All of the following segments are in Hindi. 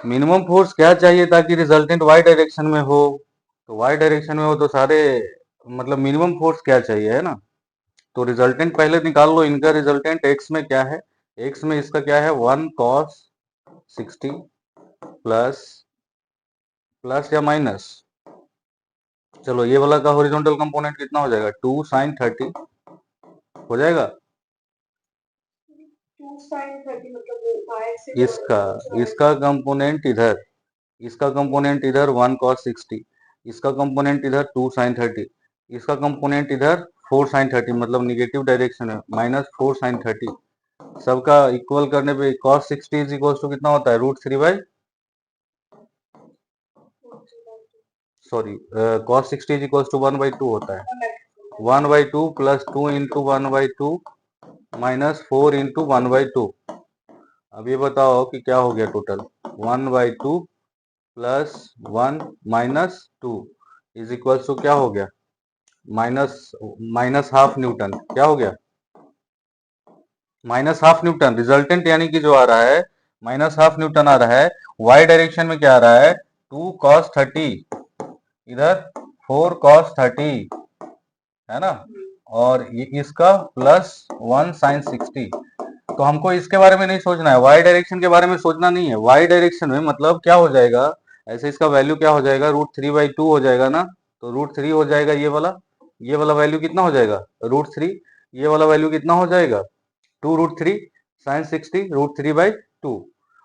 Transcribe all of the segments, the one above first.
मिनिमम फोर्स क्या चाहिए ताकि रिजल्टेंट वाई डायरेक्शन में हो? तो वाई डायरेक्शन में हो तो सारे मतलब मिनिमम फोर्स क्या चाहिए, है ना? तो रिजल्टेंट पहले निकाल लो, इनका रिजल्टेंट एक्स में क्या है? एक्स में इसका क्या है? 1 cos 60 प्लस प्लस या माइनस, चलो ये वाला का हॉरिजॉन्टल कंपोनेंट कितना हो जाएगा? 2 sin 30 हो जाएगा। इसका इसका कंपोनेंट इधर, इसका कंपोनेंट इधर 1 cos 60, इसका कंपोनेंट इधर 2 sin 30, इसका कंपोनेंट इधर 4 sin 30, मतलब निगेटिव डायरेक्शन है, -4 sin 30। सबका इक्वल करने पे cos 60 इज इक्वल टू कितना होता है? √3 sorry cos 60 is equal to 1/2 होता है। 1/2 प्लस 2 इंटू 1/2 -4 इंटू 1/2। अब ये बताओ कि क्या हो गया total? 1/2 plus 1 - 2 is equal to क्या हो गया? Minus minus half newton. क्या हो गया? -½ न्यूटन। रिजल्टेंट यानी कि जो आ रहा है -½ न्यूटन आ रहा है। वाई डायरेक्शन में क्या आ रहा है? 2 cos 30, इधर 4 cos 30, है ना? और ये इसका प्लस 1 sin 60। तो हमको इसके बारे में नहीं सोचना है, वाई डायरेक्शन के बारे में सोचना नहीं है। वाई डायरेक्शन में मतलब क्या हो जाएगा? ऐसे इसका वैल्यू क्या हो जाएगा? √3/2 हो जाएगा ना? तो √3 हो जाएगा ये वाला वैल्यू कितना हो जाएगा? √3। ये वाला वैल्यू कितना हो जाएगा? 2 √3 sin 60 √3/2।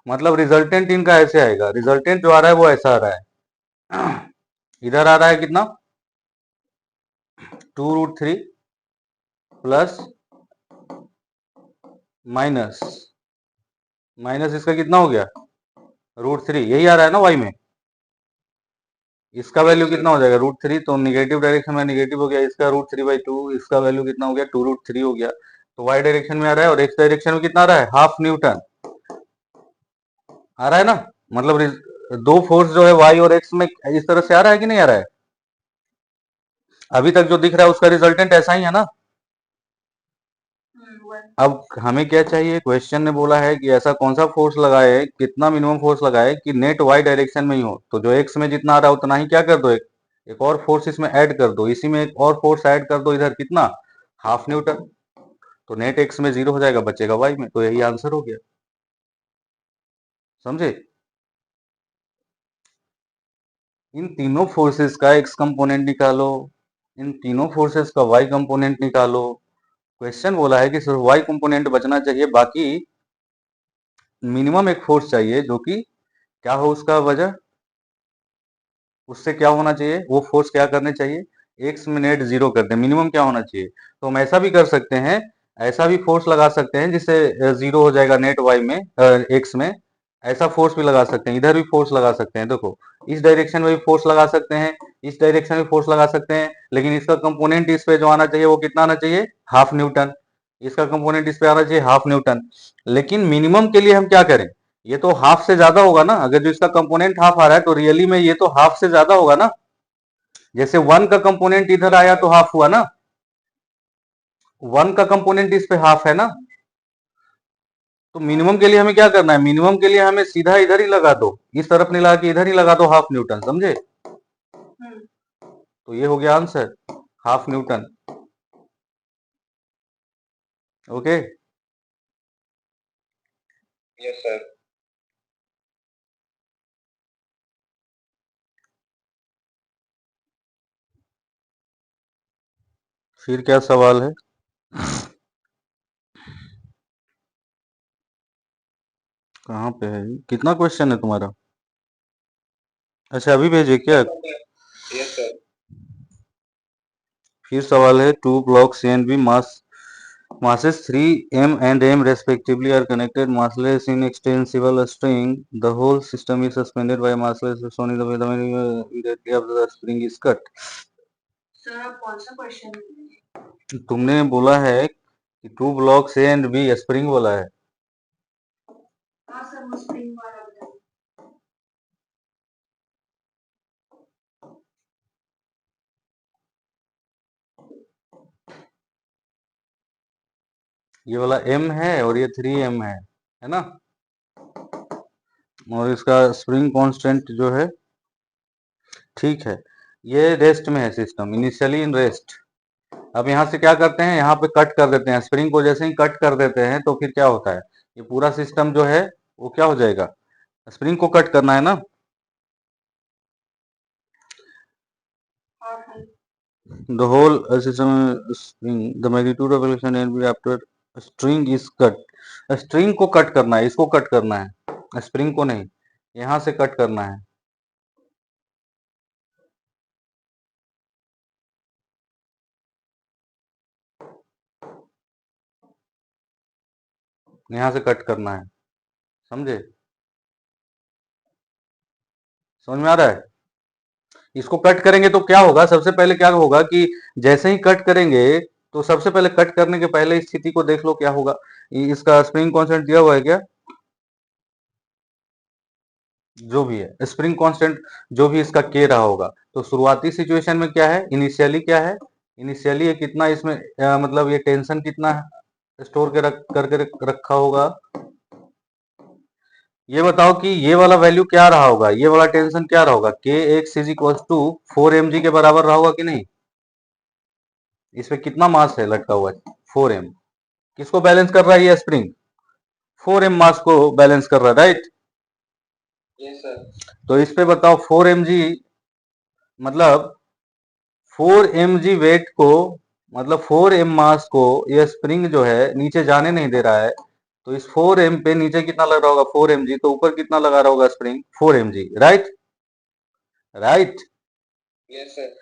मतलब रिजल्टेंट इनका ऐसे आएगा, रिजल्टेंट जो आ रहा है वो ऐसा आ रहा है। इधर आ रहा है कितना? 2 √3 प्लस माइनस माइनस इसका कितना हो गया? √3। यही आ रहा है ना वाई में? इसका वैल्यू कितना हो जाएगा? √3। तो निगेटिव डायरेक्शन में निगेटिव हो गया, इसका √3/2, इसका वैल्यू कितना हो गया? 2 √3 हो गया। तो वाई डायरेक्शन में आ रहा है, और एक्स डायरेक्शन में कितना आ रहा है? ½ न्यूटन आ रहा है ना? मतलब दो फोर्स जो है वाई और एक्स में इस तरह से आ रहा है कि नहीं आ रहा है? अभी तक जो दिख रहा है उसका रिजल्टेंट ऐसा ही है ना? अब हमें क्या चाहिए? क्वेश्चन ने बोला है कि ऐसा कौन सा फोर्स लगाए, कितना मिनिमम फोर्स लगाए कि नेट वाई डायरेक्शन में ही हो। तो जो एक्स में जितना आ रहा है उतना ही क्या कर दो, एक और फोर्स इसमें ऐड कर दो, इसी में एक और फोर्स ऐड कर दो, इधर कितना? ½ न्यूटन। तो नेट एक्स में 0 हो जाएगा, बचेगा वाई में। तो यही आंसर हो गया। समझे? इन तीनों फोर्सेस का एक्स कंपोनेंट निकालो, इन तीनों फोर्सेस का वाई कंपोनेंट निकालो। क्वेश्चन बोला है कि सिर्फ वाई कंपोनेंट बचना चाहिए, बाकी मिनिमम एक फोर्स चाहिए जो कि क्या हो उसका वजह, उससे क्या होना चाहिए, वो फोर्स क्या करने चाहिए? एक्स में नेट 0 कर दे। मिनिमम क्या होना चाहिए? तो हम ऐसा भी कर सकते हैं, ऐसा भी फोर्स लगा सकते हैं जिससे 0 हो जाएगा नेट वाई में, एक्स में। ऐसा फोर्स भी लगा सकते हैं, इधर भी फोर्स लगा सकते हैं। देखो, इस डायरेक्शन में भी फोर्स लगा सकते हैं, इस डायरेक्शन में फोर्स लगा सकते हैं, लेकिन इसका कंपोनेंट इस पे जो आना चाहिए वो कितना आना चाहिए? ½ न्यूटन। इसका कंपोनेंट इस पे आना चाहिए ½ न्यूटन। लेकिन मिनिमम के लिए हम क्या करें? ये तो हाफ से ज्यादा होगा ना। अगर जो इसका कंपोनेंट हाफ आ रहा है तो रियली में ये तो हाफ से ज्यादा होगा ना। जैसे 1 का कंपोनेंट इधर आया तो हाफ हुआ ना, 1 का कंपोनेंट इस पे हाफ है ना। तो मिनिमम के लिए हमें क्या करना है? मिनिमम के लिए हमें सीधा इधर ही लगा दो, इस तरफ नहीं लगा के इधर ही लगा दो ½ न्यूटन। समझे? तो ये हो गया answer, ½ Newton. Okay. Yes sir. फिर क्या सवाल है? कहाँ पे है? कितना क्वेश्चन है तुम्हारा? अच्छा, अभी भेजे क्या? Yes sir. फिर सवाल है, two blocks A and B, masses 3m and m respectively are connected massless in extensible string. The whole system is suspended by a massless on the immediately after the spring is cut. Sir आप कौन सा क्वेश्चन? तुमने बोला है कि two blocks A and B, spring बोला है। हाँ सर, वो स्प्रिंग वाला बताइए। ये वाला m है और ये 3m है ना? और इसका स्प्रिंग कांस्टेंट जो है, ठीक है, ये रेस्ट में है सिस्टम, इनिशियली इन रेस्ट। अब यहाँ से क्या करते हैं, यहाँ पे कट कर देते हैं स्प्रिंग को। जैसे ही कट कर देते हैं तो फिर क्या होता है, ये पूरा सिस्टम जो है वो क्या हो जाएगा, स्प्रिंग को कट करना है ना। The whole system spring, the magnitude of elevation and after string is cut। String को कट करना है, इसको कट करना है, स्प्रिंग को नहीं, यहां से कट करना है। यहां से कट करना है, समझे, समझ में आ रहा है। इसको कट करेंगे तो क्या होगा, सबसे पहले क्या होगा कि जैसे ही कट करेंगे तो सबसे पहले कट करने के पहले स्थिति को देख लो क्या होगा। इसका स्प्रिंग कांस्टेंट दिया हुआ है क्या, जो भी है स्प्रिंग कांस्टेंट, जो भी इसका के रहा होगा, तो शुरुआती सिचुएशन में क्या है, इनिशियली क्या है, इनिशियली ये कितना इसमें मतलब ये टेंशन कितना है स्टोर के करके रखा होगा। ये बताओ कि ये वाला वैल्यू क्या रहा होगा, ये वाला टेंशन क्या रहा होगा, K X is equal to 4 mg के बराबर रहा होगा कि नहीं। इसमें कितना मास है लटका हुआ है, 4m। किसको बैलेंस कर रहा है ये स्प्रिंग, 4m मास को बैलेंस कर रहा है, राइट। Yes sir. तो इस पे बताओ 4 mg मतलब 4 mg वेट को, मतलब 4m मास को ये स्प्रिंग जो है नीचे जाने नहीं दे रहा है। तो इस 4m पे नीचे कितना लग रहा होगा, 4 mg, तो ऊपर कितना लगा रहा होगा spring, 4 mg, right, right. Yes sir.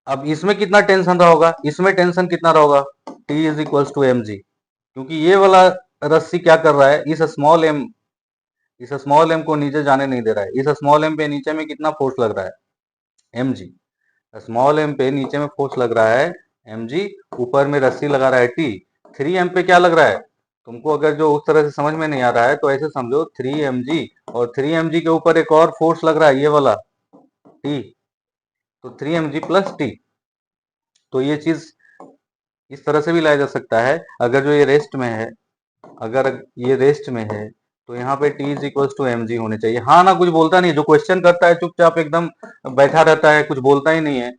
अब इसमें कितना टेंशन रहा होगा, इसमें टेंशन कितना रहा होगा, T is equals to mg, क्योंकि ये वाला रस्सी क्या कर रहा है, इस स्मॉल एम को नीचे जाने नहीं दे रहा है। इस स्मॉल एम पे नीचे में कितना फोर्स लग रहा है, mg। स्मॉल एम पे नीचे में फोर्स लग रहा है mg, ऊपर में रस्सी लगा रहा है T। 3m पे क्या लग रहा है, तुमको अगर जो उस तरह से समझ में नहीं आ रहा है तो ऐसे समझो 3mg, और 3mg के ऊपर एक और फोर्स लग रहा है ये वाला T, तो 3mg प्लस T। तो ये चीज इस तरह से भी लाया जा सकता है, अगर जो ये रेस्ट में है, अगर ये रेस्ट में है तो यहाँ पे T is equal to mg होने चाहिए। हाँ ना, कुछ बोलता नहीं, जो क्वेश्चन करता है चुपचाप एकदम बैठा रहता है, कुछ बोलता ही नहीं है।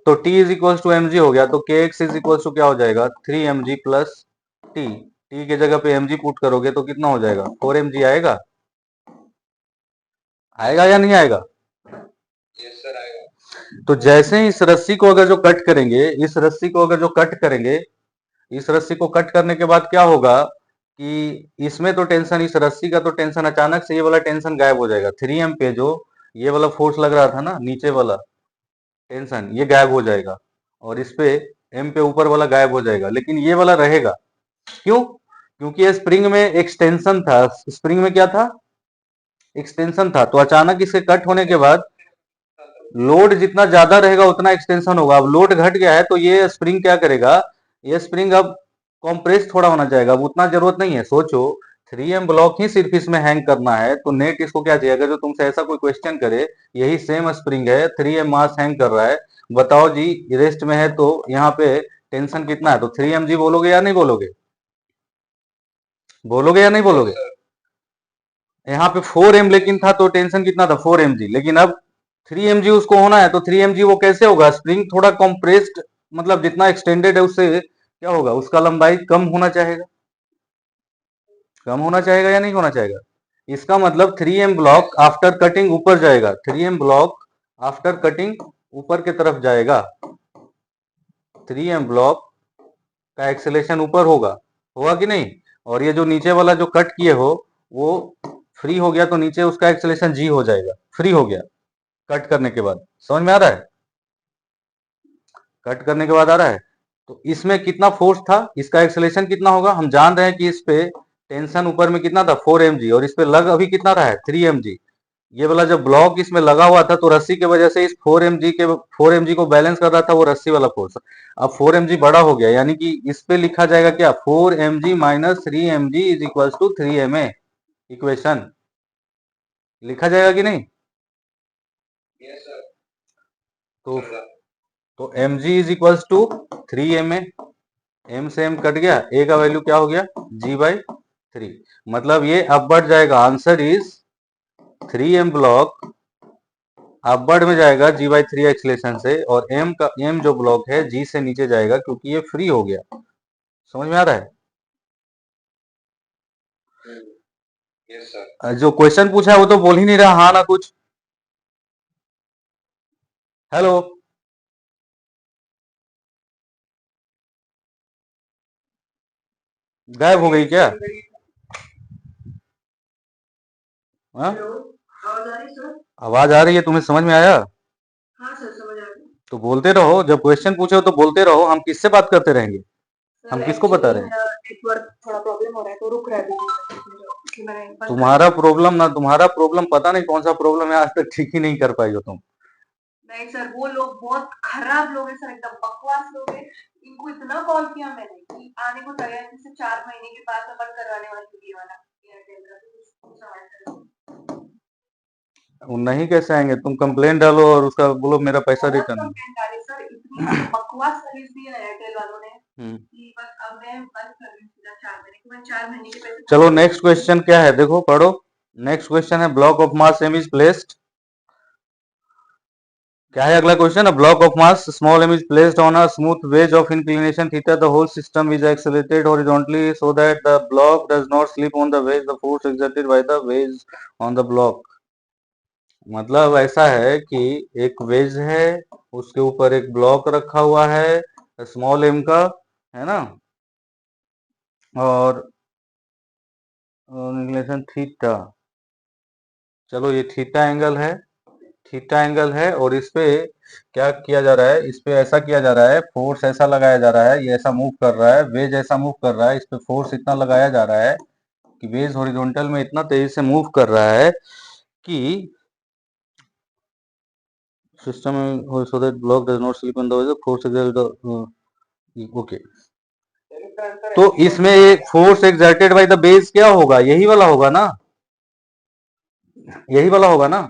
तो T is equal to mg हो गया, तो kx इज इक्वल टू क्या हो जाएगा, 3mg प्लस T। T के जगह पे mg पुट करोगे तो कितना हो जाएगा, 4mg आएगा, आएगा या नहीं आएगा। यस सर आएगा। तो जैसे ही इस रस्सी को अगर जो कट करेंगे, इस रस्सी को अगर जो कट करेंगे, इस रस्सी को कट करने के बाद क्या होगा कि इसमें तो टेंशन, इस रस्सी का तो टेंशन, अचानक से ये वाला टेंशन गायब हो जाएगा। 3m पे जो ये वाला फोर्स लग रहा था ना, नीचे वाला टेंशन, ये गायब हो जाएगा, और इस पे m पे ऊपर वाला गायब हो जाएगा, लेकिन ये वाला रहेगा। क्यों, क्योंकि ये स्प्रिंग में एक्सटेंशन था, स्प्रिंग में क्या था, एक्सटेंशन था। तो अचानक इसके कट होने के बाद लोड जितना ज्यादा रहेगा उतना एक्सटेंशन होगा। अब लोड घट गया है तो ये स्प्रिंग क्या करेगा, ये स्प्रिंग अब कॉम्प्रेस थोड़ा होना चाहेगा, अब उतना जरूरत नहीं है। सोचो 3m ब्लॉक ही सिर्फ इसमें हैंग करना है, तो नेट इसको क्या चाहिए, अगर जो तुमसे ऐसा कोई क्वेश्चन करे, यही सेम स्प्रिंग है, 3m मास हैंग कर रहा है, बताओ जी रेस्ट में है, तो यहाँ पे टेंशन कितना है, तो 3mg बोलोगे या नहीं बोलोगे, बोलोगे या नहीं बोलोगे। यहाँ पे 4m लेकिन था तो टेंशन कितना था, 4mg, लेकिन अब 3mg उसको होना है, तो 3mg वो कैसे होगा, स्प्रिंग थोड़ा कॉम्प्रेस्ड, मतलब जितना एक्सटेंडेड है उससे क्या होगा, उसका लंबाई कम होना चाहेगा, कम होना चाहेगा या नहीं होना चाहेगा। इसका मतलब 3m ब्लॉक आफ्टर कटिंग ऊपर जाएगा, 3m ब्लॉक आफ्टर कटिंग ऊपर की तरफ जाएगा, 3m ब्लॉक का एक्सेलेरेशन ऊपर होगा, होगा कि नहीं। और ये जो नीचे वाला जो कट किए हो वो फ्री हो गया, तो नीचे उसका एक्सेलेरेशन जी हो जाएगा, फ्री हो गया कट करने के बाद। समझ में आ रहा है, कट करने के बाद आ रहा है। तो इसमें कितना फोर्स था, इसका एक्सेलेरेशन कितना होगा, हम जान रहे हैं कि इस पे टेंशन ऊपर में कितना था, 4mg, और इस पे लग अभी कितना रहा है, 3mg। ये वाला जब ब्लॉक इसमें लगा हुआ था तो रस्सी की वजह से इस 4mg को बैलेंस कर रहा था वो रस्सी वाला फोर्स। अब 4mg बड़ा हो गया, यानी कि इस पे लिखा जाएगा क्या, 4mg minus 3mg is equal to 3ma। Equation लिखा जाएगा कि नहीं। Yes sir. तो तो mg is equal to 3ma, m से m कट गया, a का वैल्यू क्या हो गया, g बाई 3, मतलब ये अपवर्ड जाएगा। Answer is 3m block upward में जाएगा g/3 एक्सलेशन से, और m जो ब्लॉक है g से नीचे जाएगा क्योंकि ये फ्री हो गया। समझ में आ रहा है? Yes sir. जो क्वेश्चन पूछा है वो तो बोल ही नहीं रहा हाँ ना कुछ। हेलो, गायब हो गई क्या? हाँ? आवाज आ रही है, तुम्हें समझ में आया? हाँ सर, समझ आ गया। तो बोलते रहो, जब क्वेश्चन पूछे हो तो बोलते रहो। हम किससे बात करते रहेंगे? हम किसको बता रहे हैं? नेटवर्क थोड़ा प्रॉब्लम हो रहा है तो रुक रहा है बीच में, इसलिए मैंने बंद कर तुम्हारा प्रॉब्लम ना, तुम्हारा प्रॉब्लम पता नहीं कौन सा प्रॉब्लम है, आज तक ठीक ही नहीं कर पाई हो तुम। दिया। नहीं सर, वो लोग बहुत खराब लोग हैं सर, एकदम बकवास लोग हैं। इनको इतना कॉल किया मैंने कि आने को तैयार है, जैसे 4 महीने के बाद मैं बंद करवाने वाली थी ये वाला एयरटेल का, तो कुछ समझ कर वो नहीं कैसे आएंगे? तुम कंप्लेन डालो और उसका बोलो मेरा पैसा बहुत रिटर्न। कंप्लेंट डाली सर, इतनी बकवास सर्विस दी है एयरटेल वालों ने हम्म। कि बस अब मैं बंद कर रही हूँ सीधा 4 महीने के, मैं 4 महीने के पैसे चलो नेक्स्ट क्वेश्चन क्या है देखो, पढ़ो। नेक्स्ट क्वेश्चन है block of mass m is placed. क्या है अगला question? A block of mass small m is placed on a smooth wedge of inclination theta. The whole system is accelerated horizontally so that the block does not slip on the wedge. The force exerted by the wedge on the block. मतलब ऐसा है कि एक वेज है, उसके ऊपर एक ब्लॉक रखा हुआ है स्मॉल m का, है ना, और इंक्लिनेशन थीटा। चलो ये थीटा एंगल है, थीटा एंगल है, और इस पे क्या किया जा रहा है? इस पे ऐसा किया जा रहा है, फोर्स ऐसा लगाया जा रहा है, ये ऐसा मूव कर रहा है, वेज ऐसा मूव कर रहा है, इस पे फोर्स इतना लगाया जा रहा है कि वेज हॉरिजॉन्टल में इतना तेजी से मूव कर रहा है कि system so that block does not slip on the ways force okay. तो इसमें force exerted by the base क्या होगा? यही वाला होगा ना, यही वाला होगा ना?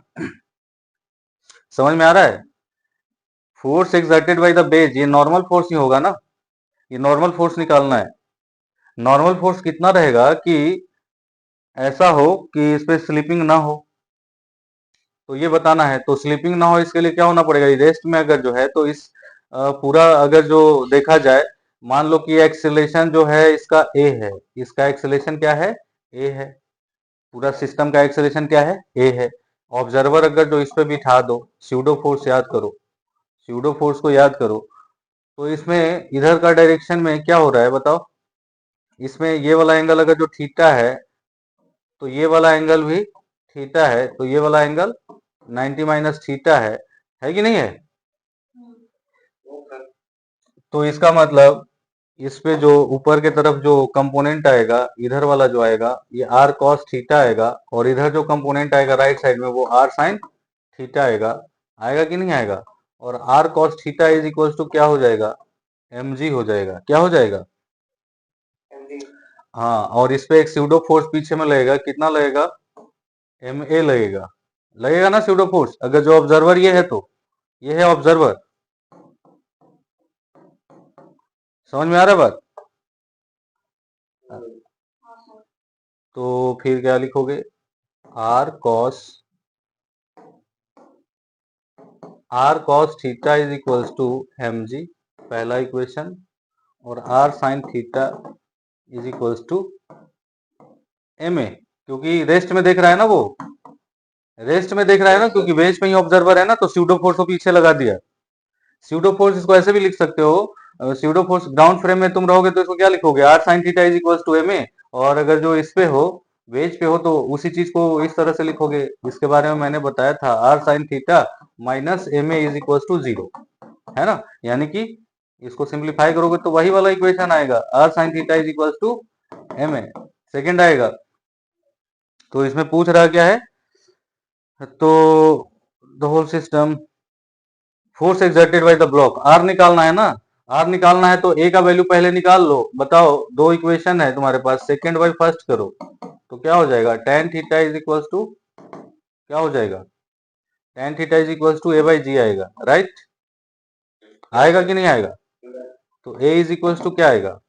समझ में आ रहा है? Force exerted by the base, ये नॉर्मल फोर्स ही होगा ना, ये नॉर्मल फोर्स निकालना है। नॉर्मल फोर्स कितना रहेगा कि ऐसा हो कि इस पे स्लिपिंग ना हो, तो ये बताना है। तो स्लिपिंग ना हो इसके लिए क्या होना पड़ेगा? रेस्ट में अगर जो है तो इस पूरा अगर जो देखा जाए, मान लो कि एक्सेलेरेशन जो है इसका ए है, इसका एक्सेलेरेशन क्या है? ए है। पूरा सिस्टम का एक्सेलेरेशन क्या है? ए है। ऑब्जर्वर अगर जो इस पे बिठा दो, स्यूडो फोर्स याद करो, स्यूडो फोर्स को याद करो, तो इसमें इधर का डायरेक्शन में क्या हो रहा है बताओ? इसमें ये वाला एंगल अगर जो थीटा है, तो ये वाला एंगल भी थीटा है, तो ये वाला एंगल 90 माइनस थीटा है कि नहीं है? तो इसका मतलब इस पे जो ऊपर के तरफ जो कंपोनेंट आएगा, इधर वाला जो आएगा ये आर कॉस थीटा आएगा, और इधर जो कंपोनेंट आएगा राइट साइड में वो आर साइन थीटा आएगा। आएगा कि नहीं आएगा? और R cos theta is equal to क्या हो जाएगा? एम जी हो जाएगा। क्या हो जाएगा? हाँ, और इस पे एक स्यूडो फोर्स पीछे में लगेगा, कितना लगेगा? एम ए लगेगा। लगेगा ना स्यूडो फोर्स? अगर जो ऑब्जर्वर ये है तो ये है ऑब्जर्वर। समझ में आ रहा है बात? तो फिर क्या लिखोगे? R cos theta is equals to M G, पहला इक्वेशन, और R sine theta is equals to M A, क्योंकि रेस्ट में देख रहा है ना, वो रेस्ट में देख रहा है ना, क्योंकि बेस में ही ऑब्जर्वर है ना, तो स्यूडो फोर्स को पीछे लगा दिया। स्यूडो फोर्स इसको ऐसे भी लिख सकते हो, स्यूडो फोर्स ग्राउंड फ्रेम में तुम रहोगे तो इसको क्या लिखोगे? R sine theta is equals to M A, और अगर जो इस पे हो, वेज पे हो, तो उसी चीज को इस तरह से लिखोगे। इसके बारे में मैंने बताया था, R sine theta minus M A is equals to 0, है ना? यानी कि इसको सिंप्लीफाई करोगे तो वही वाला इक्वेशन आएगा, R sine theta is equals to M A, second आएगा। तो इसमें पूछ रहा क्या है? तो the whole system force exerted by the block, R निकालना है ना, आर निकालना है तो ए का वैल्यू पहले निकाल लो। बताओ, दो इक्वेशन है तुम्हारे पास, सेकंड बाय फर्स्ट करो तो क्या हो जाएगा? tan theta is equals to क्या हो जाएगा? tan theta is equals to A by G आएगा, राइट? आएगा कि नहीं आएगा? तो ए इज इक्वल्स टू क्या आएगा?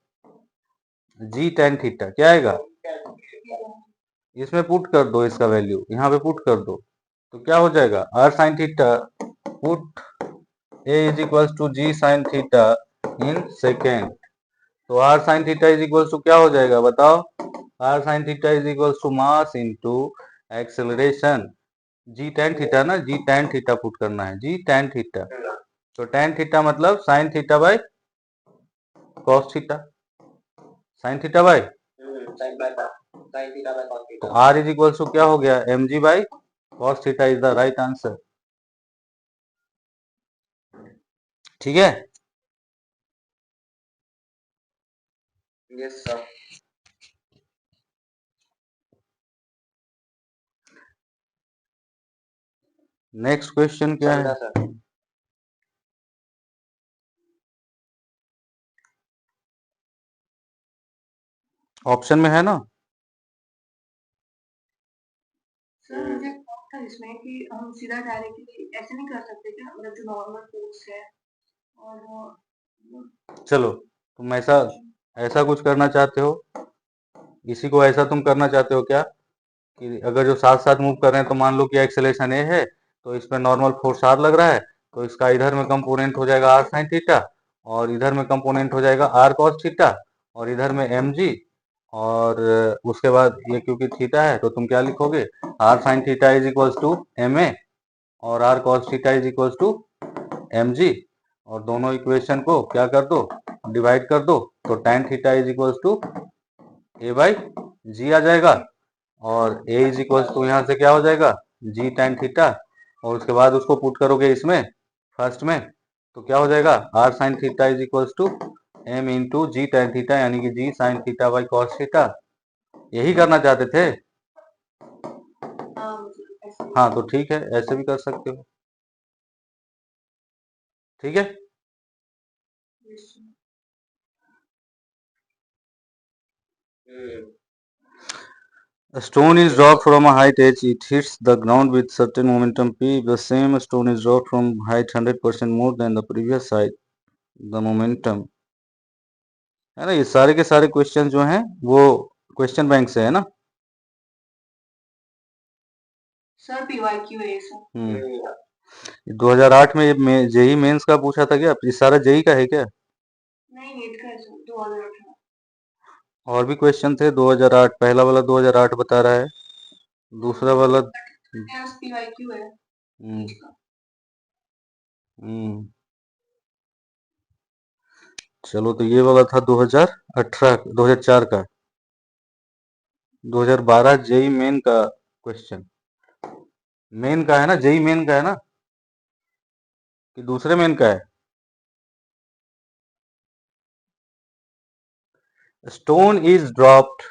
जी tan थीटा क्या आएगा? इसमें पुट कर दो, इसका वैल्यू यहाँ पे पुट कर दो, तो क्या हो जाएगा r sin theta put a is equals to g sin theta in second. तो r sin theta is equals to क्या हो जाएगा बताओ, r sin theta is equals to mass into acceleration, g tan theta ना, g tan थीटा पुट करना है, g tan थीटा। तो tan थीटा मतलब sin theta by cos theta, sin theta by, तो r इज इक्वल्स टू क्या हो गया mg bye cos theta is the right answer. ठीक है, यस सर। नेक्स्ट क्वेश्चन क्या है? सर ऑप्शन में है ना? सर मुझे डाउट था इसमें कि हम सीधा डायरेक्टली ऐसे नहीं कर सकते क्या, मतलब जो नॉर्मल फोर्स है और चलो तुम ऐसा ऐसा कुछ करना चाहते हो, इसी को ऐसा तुम करना चाहते हो क्या कि अगर जो साथ साथ मूव कर रहे हैं तो मान लो कि एक्सेलेरेशन ए है, तो इस पर नॉर्मल फोर्स आर लग रहा है, तो इसका इधर में कंपोनेंट हो जाएगा आर साइन थीटा, और इधर में कंपोनेंट हो जाएगा आर कॉस थीटा, और इधर में एम जी, और उसके बाद ये क्योंकि थीटा है तो तुम क्या लिखोगे, R sine theta is equals to M A और R cos theta is equals to M G, और दोनों इक्वेशन को क्या कर दो, डिवाइड कर दो, तो tan theta is equals to A by G आ जाएगा, और a इज इक्वल्स टू यहाँ से क्या हो जाएगा g tan थीटा, और उसके बाद उसको पुट करोगे इसमें फर्स्ट में, तो क्या हो जाएगा r sin theta is equals to m into G tan theta, यानी कि g sin theta by cos theta. यही करना चाहते थे? मतलब ऐसे हाँ तो ठीक है, ऐसे भी कर सकते हो। ठीक है, A stone is dropped from a height h. It hits the ground with certain momentum p. If the same stone is dropped from height 100% more than the previous height, the momentum, है ना, ये सारे के सारे क्वेश्चन जो हैं वो क्वेश्चन बैंक से है ना। सर पीवाईक्यू है सर। 2008 में जेई मेंस का पूछा था क्या? ये सारा जेई का है क्या? नहीं नीट का है सर 2018। और भी क्वेश्चन थे 2008, पहला वाला 2008 बता रहा है, दूसरा वाला पीवाईक्यू है हम्म, नीट का। हम्म, चलो तो ये वाला था 2018 2004 का, 2012 जेई मेन का क्वेश्चन, मेन का है ना, जेई मेन का है ना कि दूसरे मेन का है? स्टोन इज ड्रॉप्ड,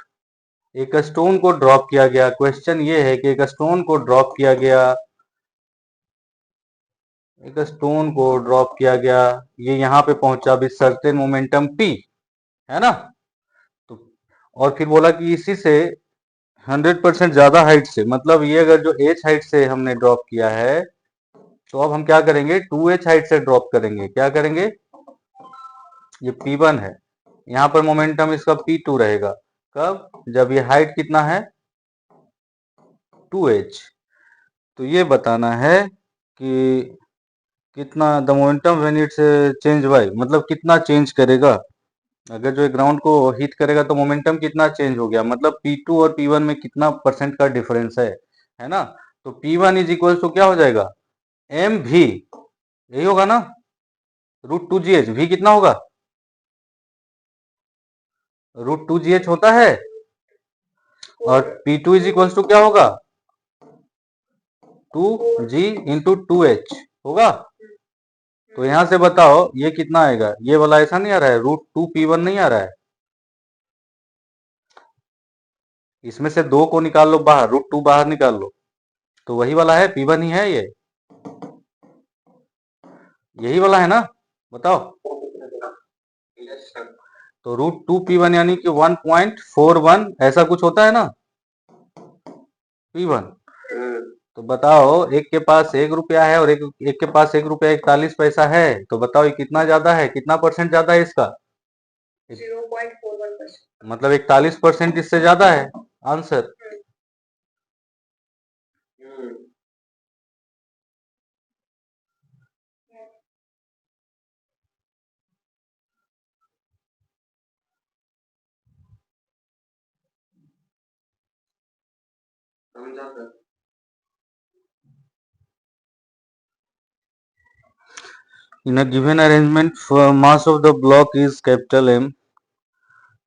एक स्टोन को ड्रॉप किया गया, क्वेश्चन ये है कि एक स्टोन को ड्रॉप किया गया, एक स्टोन को ड्रॉप किया गया, ये यहाँ पे पहुंचा विद सर्टेन मोमेंटम p, है ना, तो और फिर बोला कि इसी से 100% ज्यादा हाइट से, मतलब ये अगर जो h हाइट से हमने ड्रॉप किया है, तो अब हम क्या करेंगे 2h हाइट से ड्रॉप करेंगे, क्या करेंगे, ये p1 है, यहाँ पर मोमेंटम इसका p2 रहेगा, कब, जब ये हाइट कितना है 2h। तो ये बताना है कि कितना the momentum when it's change bye, मतलब कितना चेंज करेगा, अगर जो ग्राउंड को हिट करेगा तो मोमेंटम कितना चेंज हो गया, मतलब P2 और P1 में कितना परसेंट का डिफरेंस है ना। तो P1 इज इक्वल टू क्या हो जाएगा एम भी, यही होगा ना, √2GH, भी कितना होगा √2GH होता है, और P2 इज इक्वल टू क्या होगा 2G इंटू 2H होगा। तो यहां से बताओ ये कितना आएगा, ये वाला ऐसा नहीं आ रहा है, √2P1 नहीं आ रहा है, इसमें से 2 को निकाल लो बाहर, √2 बाहर निकाल लो, तो वही वाला है P1 ही है, ये यही वाला है ना, बताओ। तो √2P1 यानी कि 1.41 ऐसा कुछ होता है ना P1। तो बताओ एक के पास 1 रुपया है और एक के पास 1 रुपया 41 पैसा है, तो बताओ ये कितना ज्यादा है, कितना परसेंट ज्यादा है इसका, 0.41%। मतलब 41% इससे ज्यादा है आंसर। समझा sir. In a given arrangement, mass of the block is capital M,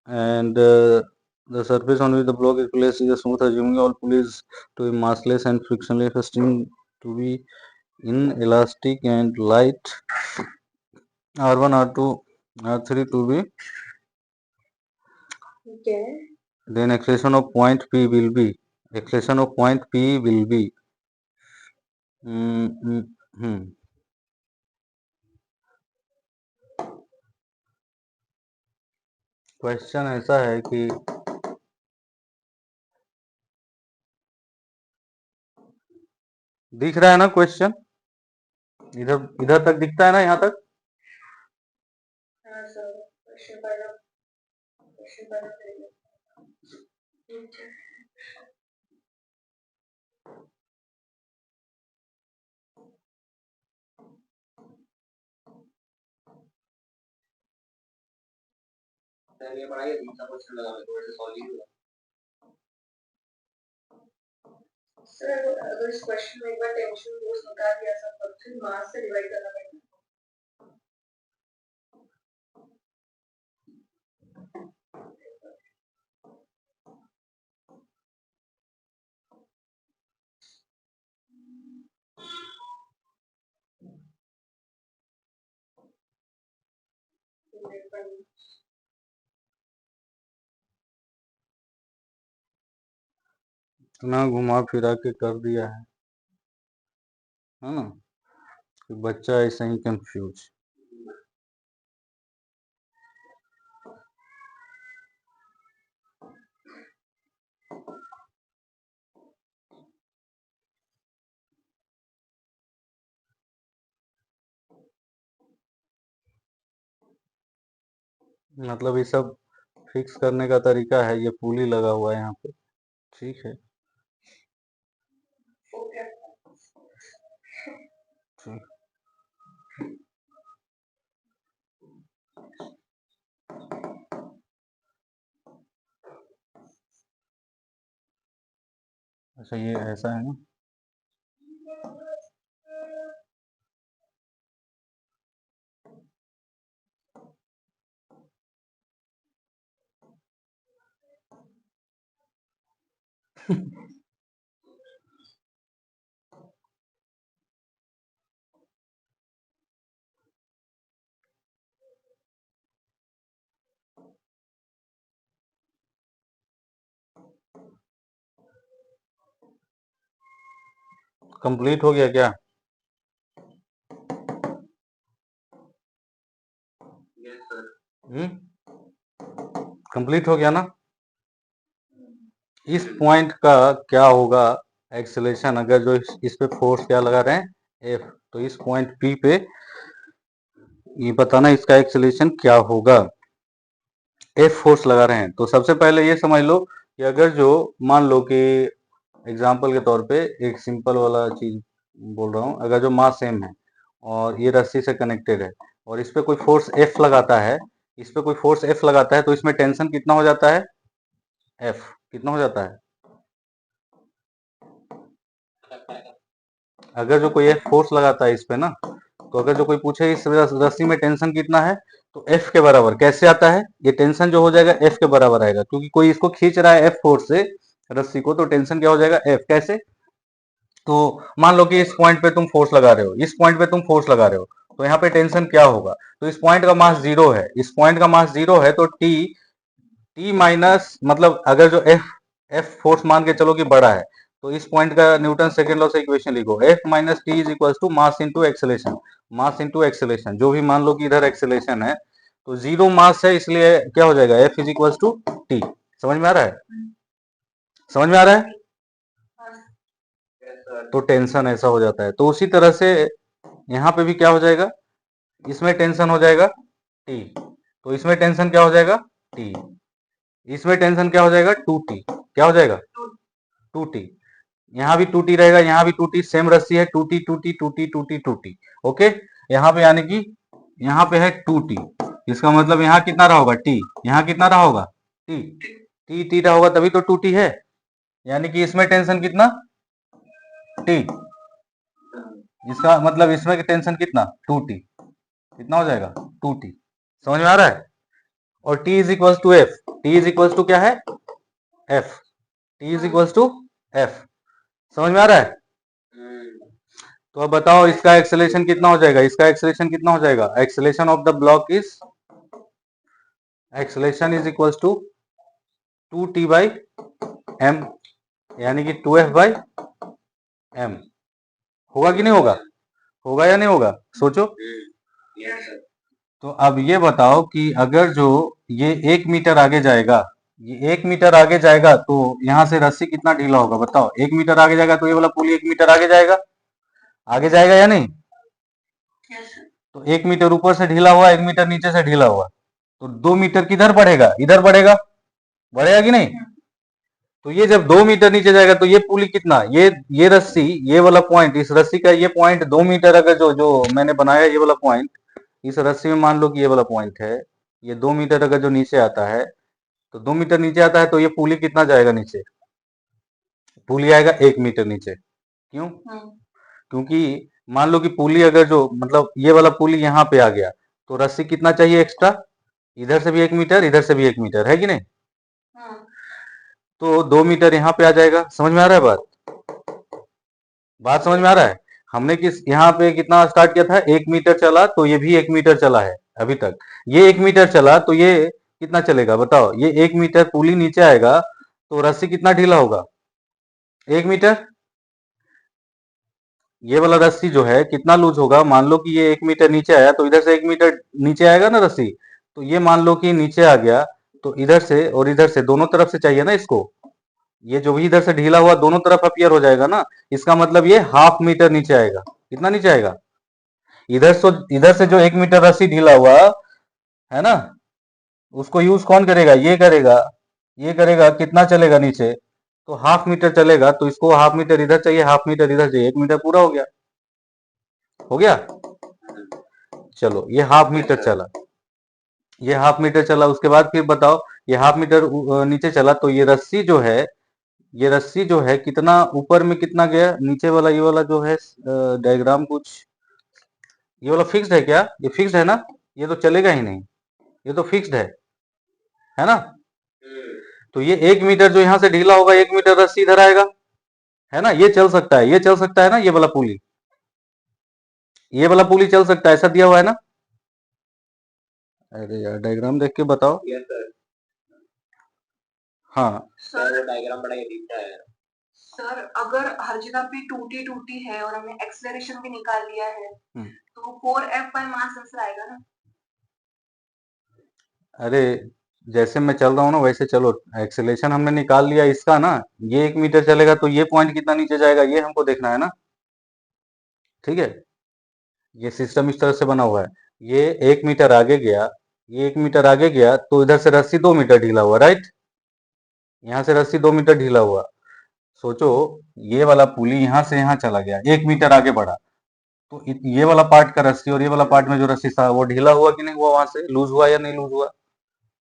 and the surface on which the block is placed is a smooth, assuming all pulleys to be massless and frictionless, a string to be inelastic and light, R1, R2, R3 to be. Okay. Then acceleration of point P will be. Question ऐसा है कि दिख रहा है ना क्वेश्चन, इधर इधर तक दिखता है ना, यहाँ तक। हाँ सर, क्वेश्चन पढ़ना पड़ेगा। सर ये पढ़ाइए, दूसरा क्वेश्चन लगा मैं थोड़ा सा सॉल्व ही हुआ। सर अगर इस क्वेश्चन में एक बार टेंशन फोर्स निकाल दिया सर, तो फिर मास से डिवाइड करना पड़ेगा। इतना घुमा फिरा के कर दिया है ना, कि बच्चा ऐसे ही कंफ्यूज। मतलब ये सब फिक्स करने का तरीका है, ये पुली लगा हुआ है यहाँ पे, ठीक है। ठीक। अच्छा ये ऐसा है ना, कंप्लीट हो गया क्या? Yes sir. कंप्लीट हो गया ना। इस पॉइंट का क्या होगा एक्सेलेरेशन, अगर जो इस पे फोर्स क्या लगा रहे हैं F, तो इस पॉइंट P पे ये बताना इसका एक्सेलेरेशन क्या होगा। F फोर्स लगा रहे हैं, तो सबसे पहले ये समझ लो कि अगर जो मान लो कि एग्जाम्पल के तौर पे एक सिंपल वाला चीज बोल रहा हूँ, अगर जो मास सेम है और ये रस्सी से कनेक्टेड है और इस पे कोई फोर्स F लगाता है, इस पे कोई फोर्स F लगाता है, तो इसमें टेंशन कितना हो जाता है? F कितना हो जाता है? अगर जो कोई F फोर्स लगाता है इस पे ना, तो अगर जो कोई पूछे इस रस्सी में टेंशन कितना है, तो F के बराबर कैसे आता है? ये टेंशन जो हो जाएगा F के बराबर आएगा, क्योंकि कोई इसको खींच रहा है F फोर्स से रस्सी को, तो टेंशन क्या हो जाएगा? F। कैसे? तो मान लो कि इस पॉइंट पे तुम फोर्स लगा रहे हो, इस पॉइंट पे तुम फोर्स लगा रहे हो, तो यहाँ पे टेंशन क्या होगा? तो इस पॉइंट का मास 0 है, इस पॉइंट का मास 0 है, तो टी माइनस, मतलब अगर जो एफ फोर्स मान के चलो कि बड़ा है, तो इस पॉइंट का न्यूटन सेकेंड लॉ से इक्वेशन लिखो, F minus T is equal to mass into acceleration. Mass into acceleration, जो भी मान लो कि इधर एक्सेलेरेशन है, तो 0 मास है, इसलिए क्या हो जाएगा? F is equal to T. समझ में आ रहा है? समझ में आ रहा है? तो टेंशन ऐसा हो जाता है। तो उसी तरह से यहाँ पे भी क्या हो जाएगा? इसमें टेंशन हो जाएगा टी, तो इसमें टेंशन क्या हो जाएगा? टी। इसमें टेंशन क्या हो जाएगा? 2t। क्या हो जाएगा? 2t। यहाँ भी 2t रहेगा, यहाँ भी 2t, सेम रस्सी है, 2t 2t 2t 2t 2t। Okay, यहाँ पे यानी कि यहाँ पे है 2t, इसका मतलब यहाँ कितना रहा होगा t, यहाँ कितना रहा होगा t, t रहा होगा तभी तो 2t है, यानी कि इसमें टेंशन कितना t, इसका मतलब इसमें टेंशन कितना 2t, कितना हो जाएगा 2t। समझ में आ रहा है? और t is equal to F, t is equal to क्या है f, t is equal to f। समझ में आ रहा है? तो अब बताओ इसका एक्सेलेरेशन कितना हो जाएगा, इसका एक्सेलेरेशन कितना हो जाएगा, acceleration of the block is, acceleration is equal to 2t by m, यानी कि 2f बाई m। होगा कि नहीं होगा, होगा या नहीं होगा, सोचो। Yes sir. तो अब ये बताओ कि अगर जो ये 1 मीटर आगे जाएगा, ये 1 मीटर आगे जाएगा तो यहाँ से रस्सी कितना ढीला होगा बताओ, 1 मीटर आगे जाएगा तो ये वाला पुली 1 मीटर आगे जाएगा, आगे जाएगा या नहीं? Yes sir. तो 1 मीटर ऊपर से ढीला हुआ, 1 मीटर नीचे से ढीला हुआ, तो 2 मीटर किधर बढ़ेगा, इधर बढ़ेगा, बढ़ेगा कि नहीं? तो ये जब 2 मीटर नीचे जाएगा तो ये पुली कितना, ये रस्सी, ये वाला पॉइंट, इस रस्सी का ये पॉइंट 2 मीटर, अगर जो जो मैंने बनाया ये वाला पॉइंट, इस रस्सी में मान लो कि ये वाला पॉइंट है, ये 2 मीटर अगर जो नीचे आता है, तो 2 मीटर नीचे आता है तो ये पुली कितना जाएगा नीचे, पुली आएगा 1 मीटर नीचे। क्यों? क्योंकि मान लो कि पुली अगर जो मतलब ये वाला पुली यहाँ पे आ गया तो रस्सी कितना चाहिए एक्स्ट्रा, इधर से भी 1 मीटर, इधर से भी 1 मीटर, है कि नहीं? तो 2 मीटर यहाँ पे आ जाएगा। समझ में आ रहा है बात, बात समझ में आ रहा है? हमने किस यहाँ पे कितना स्टार्ट किया था, 1 मीटर चला तो ये भी 1 मीटर चला है अभी तक, ये 1 मीटर चला तो ये कितना चलेगा बताओ, ये 1 मीटर पुली नीचे आएगा तो रस्सी कितना ढीला होगा, 1 मीटर। ये वाला रस्सी जो है कितना लूज होगा, मान लो कि ये 1 मीटर नीचे आया तो इधर से 1 मीटर नीचे आएगा ना रस्सी, तो ये मान लो कि नीचे आ गया तो इधर से और इधर से दोनों तरफ से चाहिए ना इसको, ये जो भी इधर से ढीला हुआ दोनों तरफ अपीयर हो जाएगा ना, इसका मतलब ये 1/2 मीटर नीचे आएगा। कितना नीचे आएगा, इधर से जो 1 मीटर रस्सी ढीला हुआ है ना, उसको यूज कौन करेगा, ये करेगा, ये करेगा, कितना चलेगा नीचे, तो 1/2 मीटर चलेगा, तो इसको 1/2 मीटर इधर चाहिए, 1/2 मीटर इधर चाहिए, 1 मीटर पूरा हो गया, हो गया। चलो ये 1/2 मीटर चला, ये 1/2 मीटर चला, उसके बाद फिर बताओ ये 1/2 मीटर नीचे चला तो ये रस्सी जो है, ये रस्सी जो है कितना ऊपर में कितना गया, नीचे वाला ये वाला जो है डायग्राम कुछ, ये वाला फिक्स्ड है क्या, ये फिक्स्ड है ना, ये तो चलेगा ही नहीं, ये तो फिक्स्ड है ना। तो ये 1 मीटर जो यहाँ से ढीला होगा, 1 मीटर रस्सी इधर आएगा, है ना, ये चल सकता है, ये चल सकता है ना, ये वाला पुली, ये वाला पुली चल सकता है, ऐसा दिया हुआ है ना। अरे यार डायग्राम देख के बताओ। Yes sir. हाँ सर वो डायग्राम बड़ा ये दिखता है। सर अगर हर जगह पे टूटी टूटी है और हमने एक्सेलरेशन भी निकाल लिया है तो 4F बाय मास आंसर आएगा ना। अरे जैसे मैं चल रहा हूँ ना वैसे चलो, एक्सेलेरेशन हमने निकाल लिया इसका ना, ये 1 मीटर चलेगा तो ये पॉइंट कितना नीचे जाएगा ये हमको देखना है ना, ठीक है। ये सिस्टम इस तरह से बना हुआ है, ये 1 मीटर आगे गया, ये 1 मीटर आगे गया तो इधर से रस्सी 2 मीटर ढीला हुआ, राइट, यहाँ से रस्सी 2 मीटर ढीला हुआ। सोचो ये वाला पुली यहाँ से यहाँ चला गया, 1 मीटर आगे बढ़ा, तो ये वाला पार्ट का रस्सी और ये वाला पार्ट में जो रस्सी था वो ढीला हुआ कि नहीं हुआ, वहां से लूज हुआ या नहीं लूज हुआ,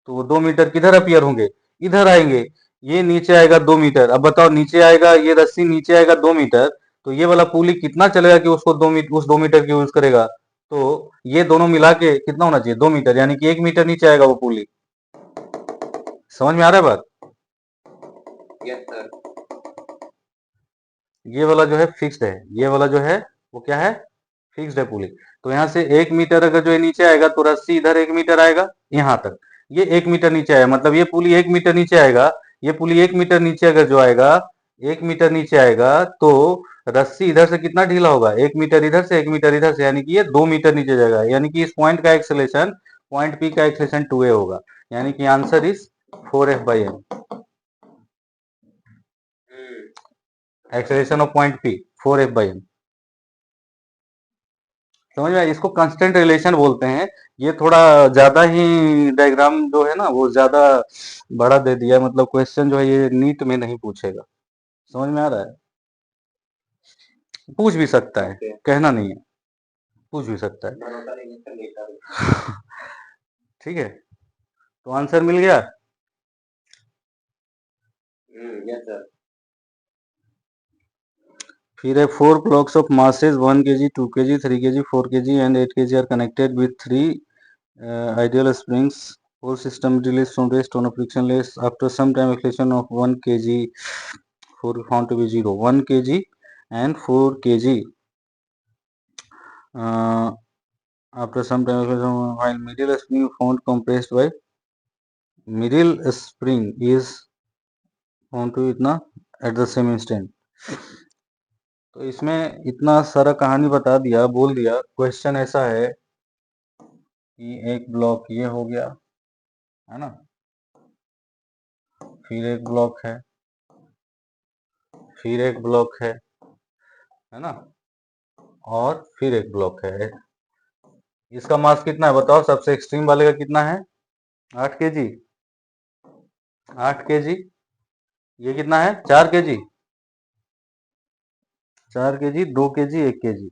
तो वो 2 मीटर किधर अपीयर होंगे, इधर आएंगे, ये नीचे आएगा 2 मीटर। अब बताओ नीचे आएगा, ये रस्सी नीचे आएगा 2 मीटर, तो ये वाला पुली कितना चलेगा कि उसको 2 मीटर, उस 2 मीटर की यूज करेगा, तो ये दोनों मिला के कितना होना चाहिए 2 मीटर, यानी कि 1 मीटर नीचे आएगा वो पुली। समझ में आ रहा है बात? Yes sir. ये वाला जो है फिक्स्ड है, ये वाला जो है वो क्या है, फिक्स्ड है पुली। तो यहाँ से 1 मीटर अगर जो है नीचे आएगा तो रस्सी इधर 1 मीटर आएगा यहाँ तक, ये 1 मीटर नीचे आएगा, मतलब ये पुली 1 मीटर नीचे आएगा, ये पुली 1 मीटर नीचे अगर जो आएगा, 1 मीटर नीचे आएगा तो रस्सी इधर से कितना ढीला होगा, 1 मीटर इधर से 1 मीटर इधर से, यानी कि ये 2 मीटर नीचे जाएगा, यानी कि इस पॉइंट का एक्सेलेरेशन, पॉइंट पी का एक्सेलेरेशन 2a होगा, यानी कि answer is 4F/m, acceleration of point P 4F/m। समझ में आया? इसको कांस्टेंट रिलेशन बोलते हैं। ये थोड़ा ज्यादा ही डायग्राम जो है ना वो ज्यादा बड़ा दे दिया है, मतलब क्वेश्चन जो है ये नीट में नहीं पूछेगा। समझ में आ रहा है? पूछ भी सकता है, Okay. कहना नहीं है, पूछ भी सकता है। भरोसा नहीं है, चल लेता हूँ। ठीक है, तो आंसर मिल गया। Yes sir. फिर है 4 blocks of masses 1 kg, 2 kg, 3 kg, 4 kg and 8 kg are connected with 3 ideal springs. Whole system released from rest on a frictionless. After some time, acceleration of 1 kg 4 found to be 0. 1 kg and 4 kg. After some time, while middle spring found compressed by middle spring is found to इतना at the same instant. तो इसमें इतना सारा कहानी बता दिया, बोल दिया। क्वेश्चन ऐसा है कि एक ब्लॉक ये हो गया, है ना, फिर एक ब्लॉक है, फिर एक ब्लॉक है ना, और फिर एक ब्लॉक है। इसका मास कितना है बताओ? सबसे एक्सट्रीम वाले का कितना है? 8 kg। 8 kg। ये कितना है? 4 kg। 4 kg, 2 kg, 1 kg।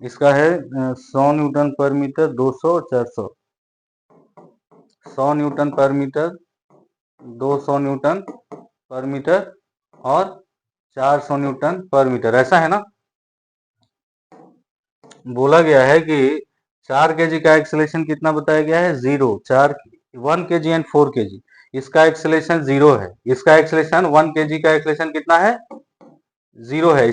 इसका है 100 न्यूटन पर मीटर, 200, 400। 100 न्यूटन पर मीटर, 200 न्यूटन पर मीटर और 400 न्यूटन पर मीटर, ऐसा है ना। बोला गया है कि 4 kg का एक्सेलेरेशन कितना बताया गया है? 0। 1 kg एंड 4 kg, इसका एक्सेलेरेशन 0 है। इसका एक्सेलेरेशन 1 kg का एक्सेलेरेशन कितना है? 0 है।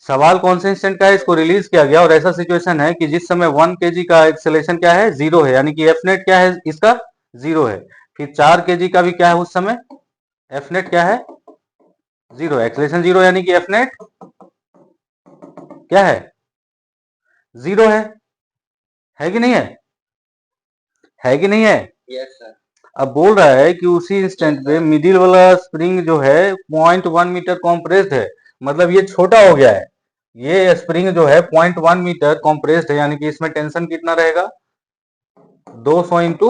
सवाल कौन से इंस्टेंट का है? इसको रिलीज किया गया और ऐसा सिचुएशन है कि जिस समय 1 kg का एक्सेलेरेशन क्या है? 0 है, यानी कि एफ नेट क्या है इसका? 0 है। फिर 4 kg का भी क्या है उस समय? एफ नेट क्या है? 0 है। एक्सेलेरेशन 0 यानी कि एफ नेट क्या है? 0 है कि नहीं है? है कि नहीं है? Yes sir. अब बोल रहा है कि उसी इंस्टेंट पे मिडिल वाला स्प्रिंग जो है 0.1 मीटर कॉम्प्रेस्ड है, मतलब ये छोटा हो गया है। ये स्प्रिंग जो है 0.1 मीटर कॉम्प्रेस्ड है, यानी कि इसमें टेंशन कितना रहेगा? 200 इंटू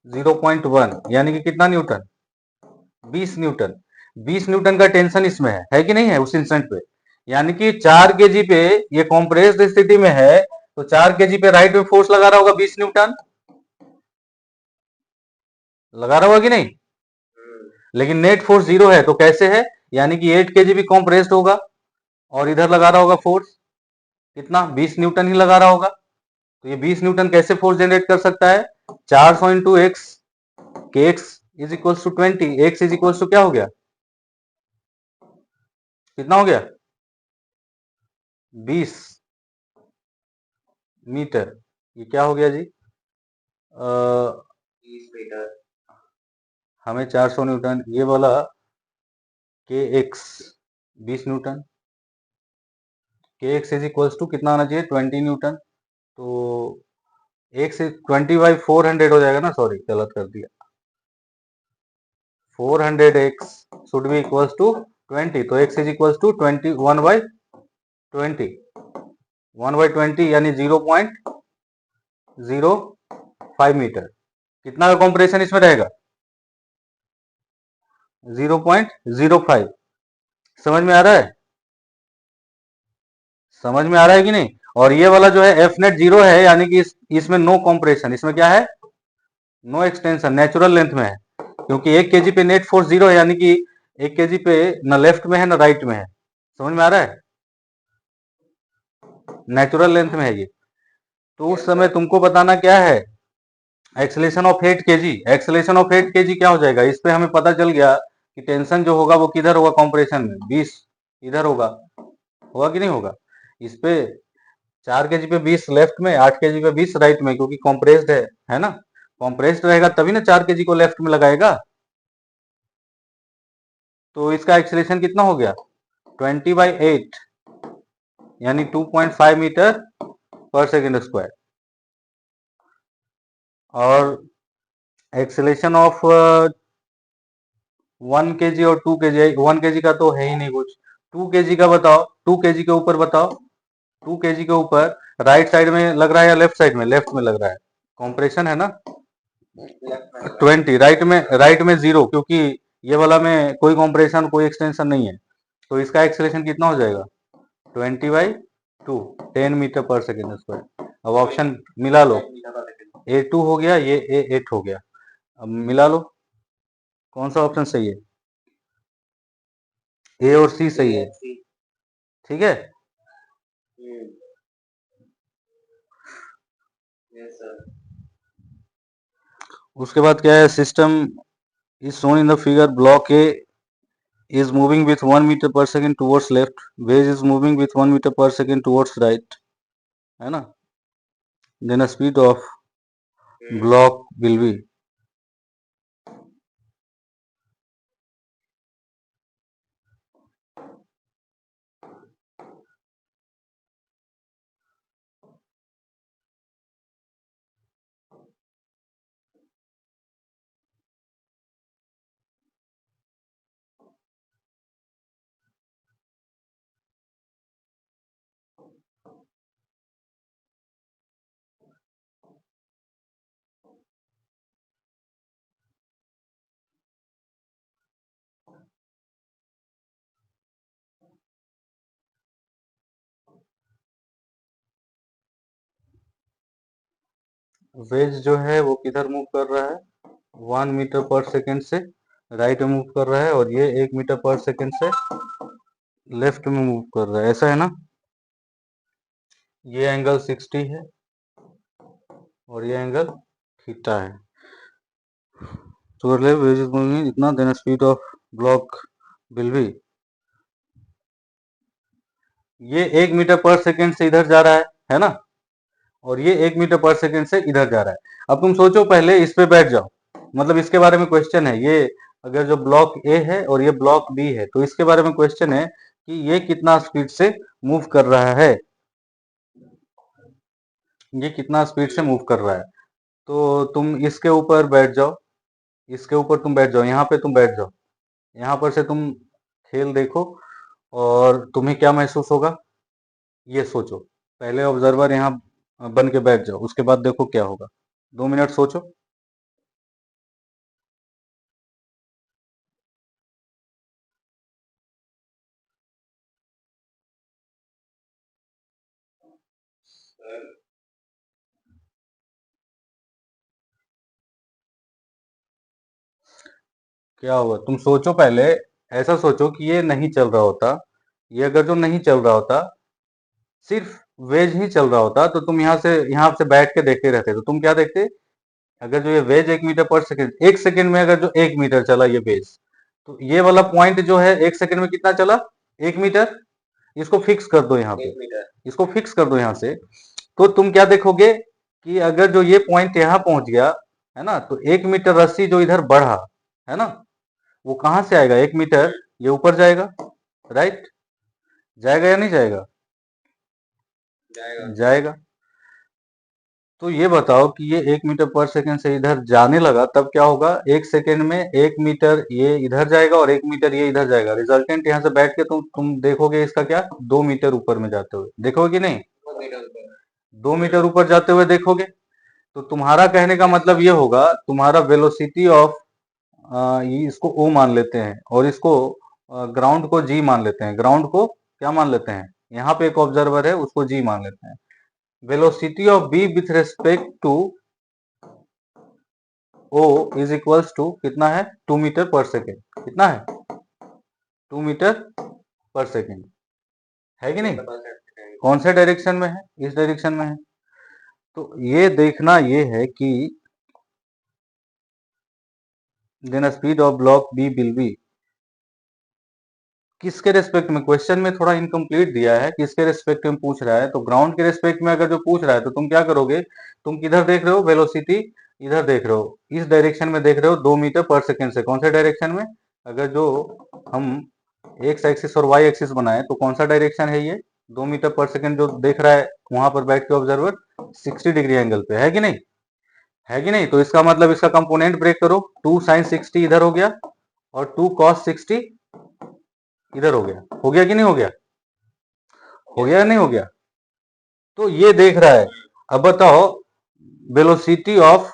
0.1, यानी कि कितना न्यूटन? 20 न्यूटन। 20 न्यूटन का टेंशन इसमें है कि नहीं है उस इंस्टेंट पे? यानी कि 4 केजी पे ये कॉम्प्रेस्ड स्थिति में है, तो 4 केजी पे राइट में फोर्स लगा रहा होगा 20 न्यूटन, लगा रहा होगा कि नहीं? लेकिन नेट फोर्स 0 है, तो कैसे है? यानी कि 8 केजी भी कॉम्प्रेस्ड होगा और इधर लगा रहा होगा फोर्स कितना? 20 न्यूटन ही लगा रहा होगा। तो ये 20 न्यूटन कैसे फोर्स जनरेट कर सकता है? 400 इंटू एक्स, के X is equal to 20। X is equal to क्या हो गया? कितना हो गया? 20 मीटर। ये क्या हो गया जी? 20 मीटर। हमें 400 न्यूटन, ये वाला के एक्स 20 न्यूटन, के एक्स इज इक्वल टू कितना आना चाहिए? 20 न्यूटन। तो एक्स 20/400 हो जाएगा ना, सॉरी गलत कर दिया। 400x should be equal to 20, तो x इज इक्वल टू 1/20, 1/20 यानी 0.05 मीटर। कितना का कॉम्प्रेशन इसमें रहेगा? 0.05। समझ में आ रहा है? समझ में आ रहा है कि नहीं? और ये वाला जो है एफ नेट 0 है, यानी कि इसमें नो कॉम्प्रेशन, इसमें क्या है? नो एक्सटेंशन, नेचुरल लेंथ में है। क्योंकि 1 केजी पे नेट फोर्स 0 है, यानी कि 1 केजी पे न लेफ्ट में है न राइट में है। समझ में आ रहा है? नेचुरल लेंथ में है ये। तो उस समय तुमको बताना क्या है? Acceleration of 8 KG. Acceleration of 8 KG क्या हो जाएगा? इस पे हमें पता चल गया कि टेंशन जो होगा वो किधर होगा? कॉम्प्रेशन में 20 इधर होगा, होगा कि नहीं होगा? इस पे 4 केजी पे 20 लेफ्ट में, 8 केजी पे 20 राइट में, क्योंकि कॉम्प्रेस्ड है ना। कॉम्प्रेस्ड रहेगा तभी ना 4 केजी को लेफ्ट में लगाएगा। तो इसका एक्सेलेरेशन कितना हो गया? 20/8 यानी 2.5 मीटर पर सेकेंड स्क्वायर। और एक्सेलेरेशन ऑफ 1 केजी और 2 केजी, 1 केजी का तो है ही नहीं कुछ। 2 केजी का बताओ, 2 केजी के ऊपर बताओ। 2 केजी के ऊपर राइट साइड में लग रहा है या लेफ्ट साइड में? लेफ्ट में लग रहा है, कॉम्प्रेशन है ना। लेफ्ट में 20, राइट में 0, क्योंकि ये वाला में कोई कॉम्प्रेशन कोई एक्सटेंशन नहीं है, तो इसका एक्सेलरेशन कितना हो जाएगा 20/2, 10 मीटर पर सेकेंड स्क्वायर। अब ऑप्शन मिला लो, A2 हो गया, ये A8 हो गया। अब मिला लो कौन सा ऑप्शन सही है, ए और सी सही है, ठीक है। Yes sir. उसके बाद क्या है, system is shown in the figure, block A is moving with 1 meter per second towards left, wave is moving with 1 meter per second towards right, है ना, then the speed of block will be, wedge जो है वो किधर मूव कर रहा है, 1 मीटर पर सेकेंड से राइट में मूव कर रहा है, और ये 1 मीटर पर सेकेंड से लेफ्ट में मूव कर रहा है, ऐसा है ना। ये एंगल 60 है और ये एंगल थीटा है, तो वेज इज मूविंग इतना, then speed of block will be, ये 1 मीटर पर सेकेंड से इधर जा रहा है ना, और ये 1 मीटर पर सेकेंड से इधर जा रहा है। अब तुम सोचो, पहले इस पे बैठ जाओ, मतलब इसके बारे में क्वेश्चन है, ये अगर जो ब्लॉक ए है और ये ब्लॉक बी है, तो इसके बारे में क्वेश्चन है कि ये कितना स्पीड से मूव कर रहा है, ये कितना स्पीड से मूव कर रहा है। तो तुम इसके ऊपर बैठ जाओ, इसके ऊपर तुम बैठ जाओ, यहाँ पे तुम बैठ जाओ, यहाँ पर से तुम खेल देखो और तुम्हें क्या महसूस होगा, ये सोचो। पहले ऑब्जर्वर यहाँ बन के बैठ जाओ, उसके बाद देखो क्या होगा। 2 मिनट सोचो। सर क्या होगा तुम सोचो पहले, ऐसा सोचो कि ये नहीं चल रहा होता, ये अगर जो नहीं चल रहा होता, सिर्फ वेज ही चल रहा होता, तो तुम यहाँ से बैठ के देखते रहते, तो तुम क्या देखते, अगर जो ये वेज 1 मीटर पर सेकेंड, 1 सेकेंड में अगर जो 1 मीटर चला ये वेज, तो ये वाला पॉइंट जो है 1 सेकेंड में कितना चला, 1 मीटर। इसको फिक्स कर दो यहाँ पे, 1 मीटर। इसको फिक्स कर दो यहाँ से, तो तुम क्या देखोगे कि अगर जो ये पॉइंट यहाँ पहुंच गया है ना, तो 1 मीटर रस्सी जो इधर बढ़ा है ना, वो कहाँ से आएगा, 1 मीटर ये ऊपर जाएगा, राइट, जाएगा या नहीं जाएगा, जाएगा। जाएगा। तो ये बताओ कि ये 1 मीटर पर सेकेंड से इधर जाने लगा, तब क्या होगा, 1 सेकेंड में 1 मीटर ये इधर जाएगा और 1 मीटर ये इधर जाएगा, रिजल्टेंट यहाँ से बैठ के तुम देखोगे इसका क्या, 2 मीटर ऊपर में जाते हुए देखोगे कि नहीं, 2 मीटर ऊपर। 2 मीटर ऊपर जाते हुए देखोगे। तो तुम्हारा कहने का मतलब ये होगा, तुम्हारा वेलोसिटी ऑफ, इसको ओ मान लेते हैं और इसको ग्राउंड को जी मान लेते हैं, ग्राउंड को क्या मान लेते हैं, यहाँ पे एक ऑब्जर्वर है उसको जी मान लेते हैं। Velocity of B with respect to O is equals to कितना है, 2 मीटर पर सेकेंड, कितना है 2 मीटर पर सेकेंड, है कि नहीं, कौन से डायरेक्शन में है, इस डायरेक्शन में है। तो ये देखना ये है कि then speed of block B will be, किसके रेस्पेक्ट में, क्वेश्चन में थोड़ा इनकम्प्लीट दिया है, किसके रेस्पेक्ट में पूछ रहा है, तो ग्राउंड के रेस्पेक्ट में अगर जो पूछ रहा है तो तुम क्या करोगे, तुम किधर देख रहे हो, वेलोसिटी इधर देख रहे हो, इस डायरेक्शन में देख रहे हो, 2 मीटर पर सेकेंड से, कौन से डायरेक्शन में, अगर जो हम एक्स एक्सिस और वाई एक्सिस बनाए तो कौन सा डायरेक्शन है ये, 2 मीटर पर सेकेंड जो देख रहा है वहां पर बैठ के ऑब्जर्वर 60 डिग्री एंगल पे, है कि नहीं, है कि नहीं। तो इसका मतलब इसका कंपोनेंट ब्रेक करो, 2 sin 60 इधर हो गया और 2 cos 60 इधर हो गया कि नहीं हो गया, हो गया या नहीं हो गया। तो ये देख रहा है। अब बताओ वेलोसिटी ऑफ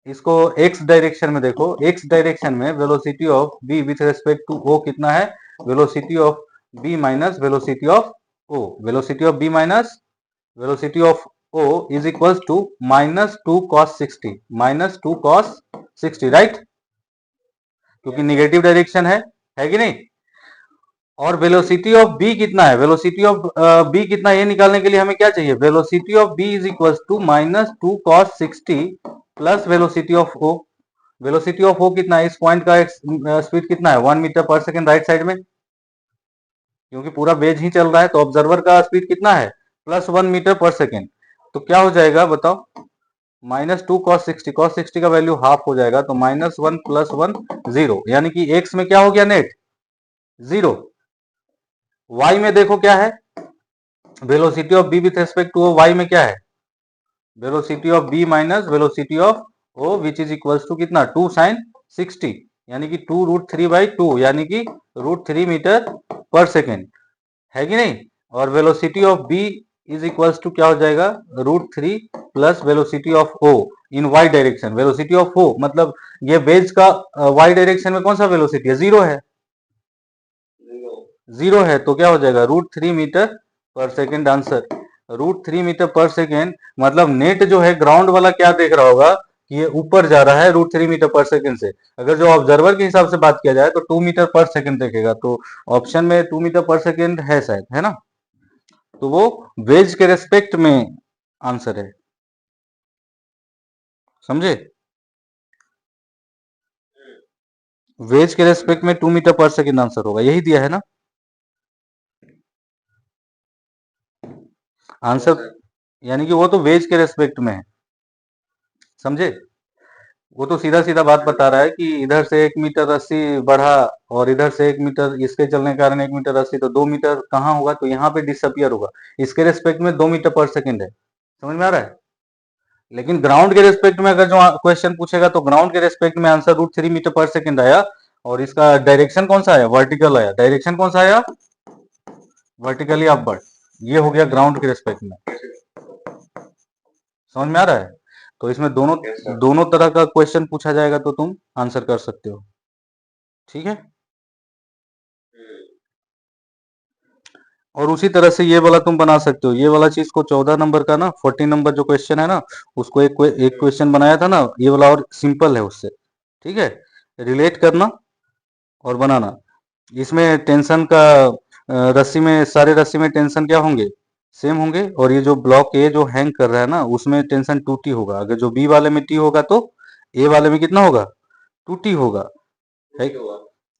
इसको x डायरेक्शन में देखो, x डायरेक्शन में velocity of b with respect to o कितना है, velocity of b minus velocity of o, velocity of b minus velocity of o is equals to -2 cos 60, -2 cos 60, right, क्योंकि निगेटिव डायरेक्शन है कि नहीं। और वेलोसिटी ऑफ b कितना है, वेलोसिटी ऑफ b कितना, ये निकालने के लिए हमें क्या चाहिए, velocity of b is equals to -2 cos 60 plus velocity of o, velocity of o कितना है, इस पॉइंट का स्पीड कितना है 1 मीटर पर सेकेंड राइट साइड में, क्योंकि पूरा वेज ही चल रहा है, तो ऑब्जर्वर का स्पीड कितना है +1 मीटर पर सेकेंड। तो क्या हो जाएगा बताओ, -2 cos 60, cos 60 का वैल्यू हाफ हो जाएगा, तो -1 + 1 0, यानी कि x में क्या हो गया नेट 0। y में देखो क्या है, velocity of b with respect to o, y में क्या है, velocity of b minus velocity of o which is equals to कितना 2 sin 60, यानी कि 2√3/2, यानी कि √3 मीटर पर सेकेंड, है कि नहीं। और velocity of b is equals to क्या हो जाएगा, √3 plus velocity of o in y direction, velocity of o मतलब ये वेज का y डायरेक्शन में कौन सा वेलोसिटी है, 0 है, 0 है, तो क्या हो जाएगा √3 मीटर पर सेकेंड आंसर। √3 मीटर पर सेकेंड मतलब नेट जो है ग्राउंड वाला क्या देख रहा होगा कि ये ऊपर जा रहा है √3 मीटर पर सेकेंड से, अगर जो ऑब्जर्वर के हिसाब से बात किया जाए तो 2 मीटर पर सेकेंड देखेगा, तो ऑप्शन में 2 मीटर पर सेकेंड है शायद, है ना, तो वो वेज के रेस्पेक्ट में आंसर है, समझे, वेज के रेस्पेक्ट में 2 मीटर पर सेकेंड आंसर होगा, यही दिया है ना आंसर, यानी कि वो तो वेज के रेस्पेक्ट में है, समझे, वो तो सीधा सीधा बात बता रहा है कि इधर से 1 मीटर रस्सी बढ़ा और इधर से 1 मीटर, इसके चलने के कारण 1 मीटर रस्सी, तो 2 मीटर कहाँ होगा, तो यहाँ पे डिसअपियर होगा, इसके रेस्पेक्ट में 2 मीटर पर सेकेंड है, समझ में आ रहा है। लेकिन ग्राउंड के रेस्पेक्ट में अगर जो क्वेश्चन पूछेगा तो ग्राउंड के रेस्पेक्ट में आंसर √3 मीटर पर सेकेंड आया, और इसका डायरेक्शन कौन सा आया, वर्टिकल आया, डायरेक्शन कौन सा आया, वर्टिकली अपवर्ड, ये हो गया ग्राउंड के रेस्पेक्ट में, समझ में आ रहा है। तो इसमें दोनों तरह का क्वेश्चन पूछा जाएगा तो तुम आंसर कर सकते हो, ठीक है। और उसी तरह से ये वाला तुम बना सकते हो, ये वाला चीज को 14 नंबर का ना 14 नंबर जो क्वेश्चन है ना, उसको एक क्वेश्चन बनाया था ना, ये वाला और सिंपल है उससे, ठीक है, रिलेट करना और बनाना। इसमें टेंशन का रस्सी में, सारे रस्सी में टेंशन क्या होंगे, सेम होंगे, और ये जो ब्लॉक ए जो हैंग कर रहा है ना, उसमें टेंशन 2T होगा, अगर जो बी वाले में टी होगा तो ए वाले में कितना होगा 2T होगा, है।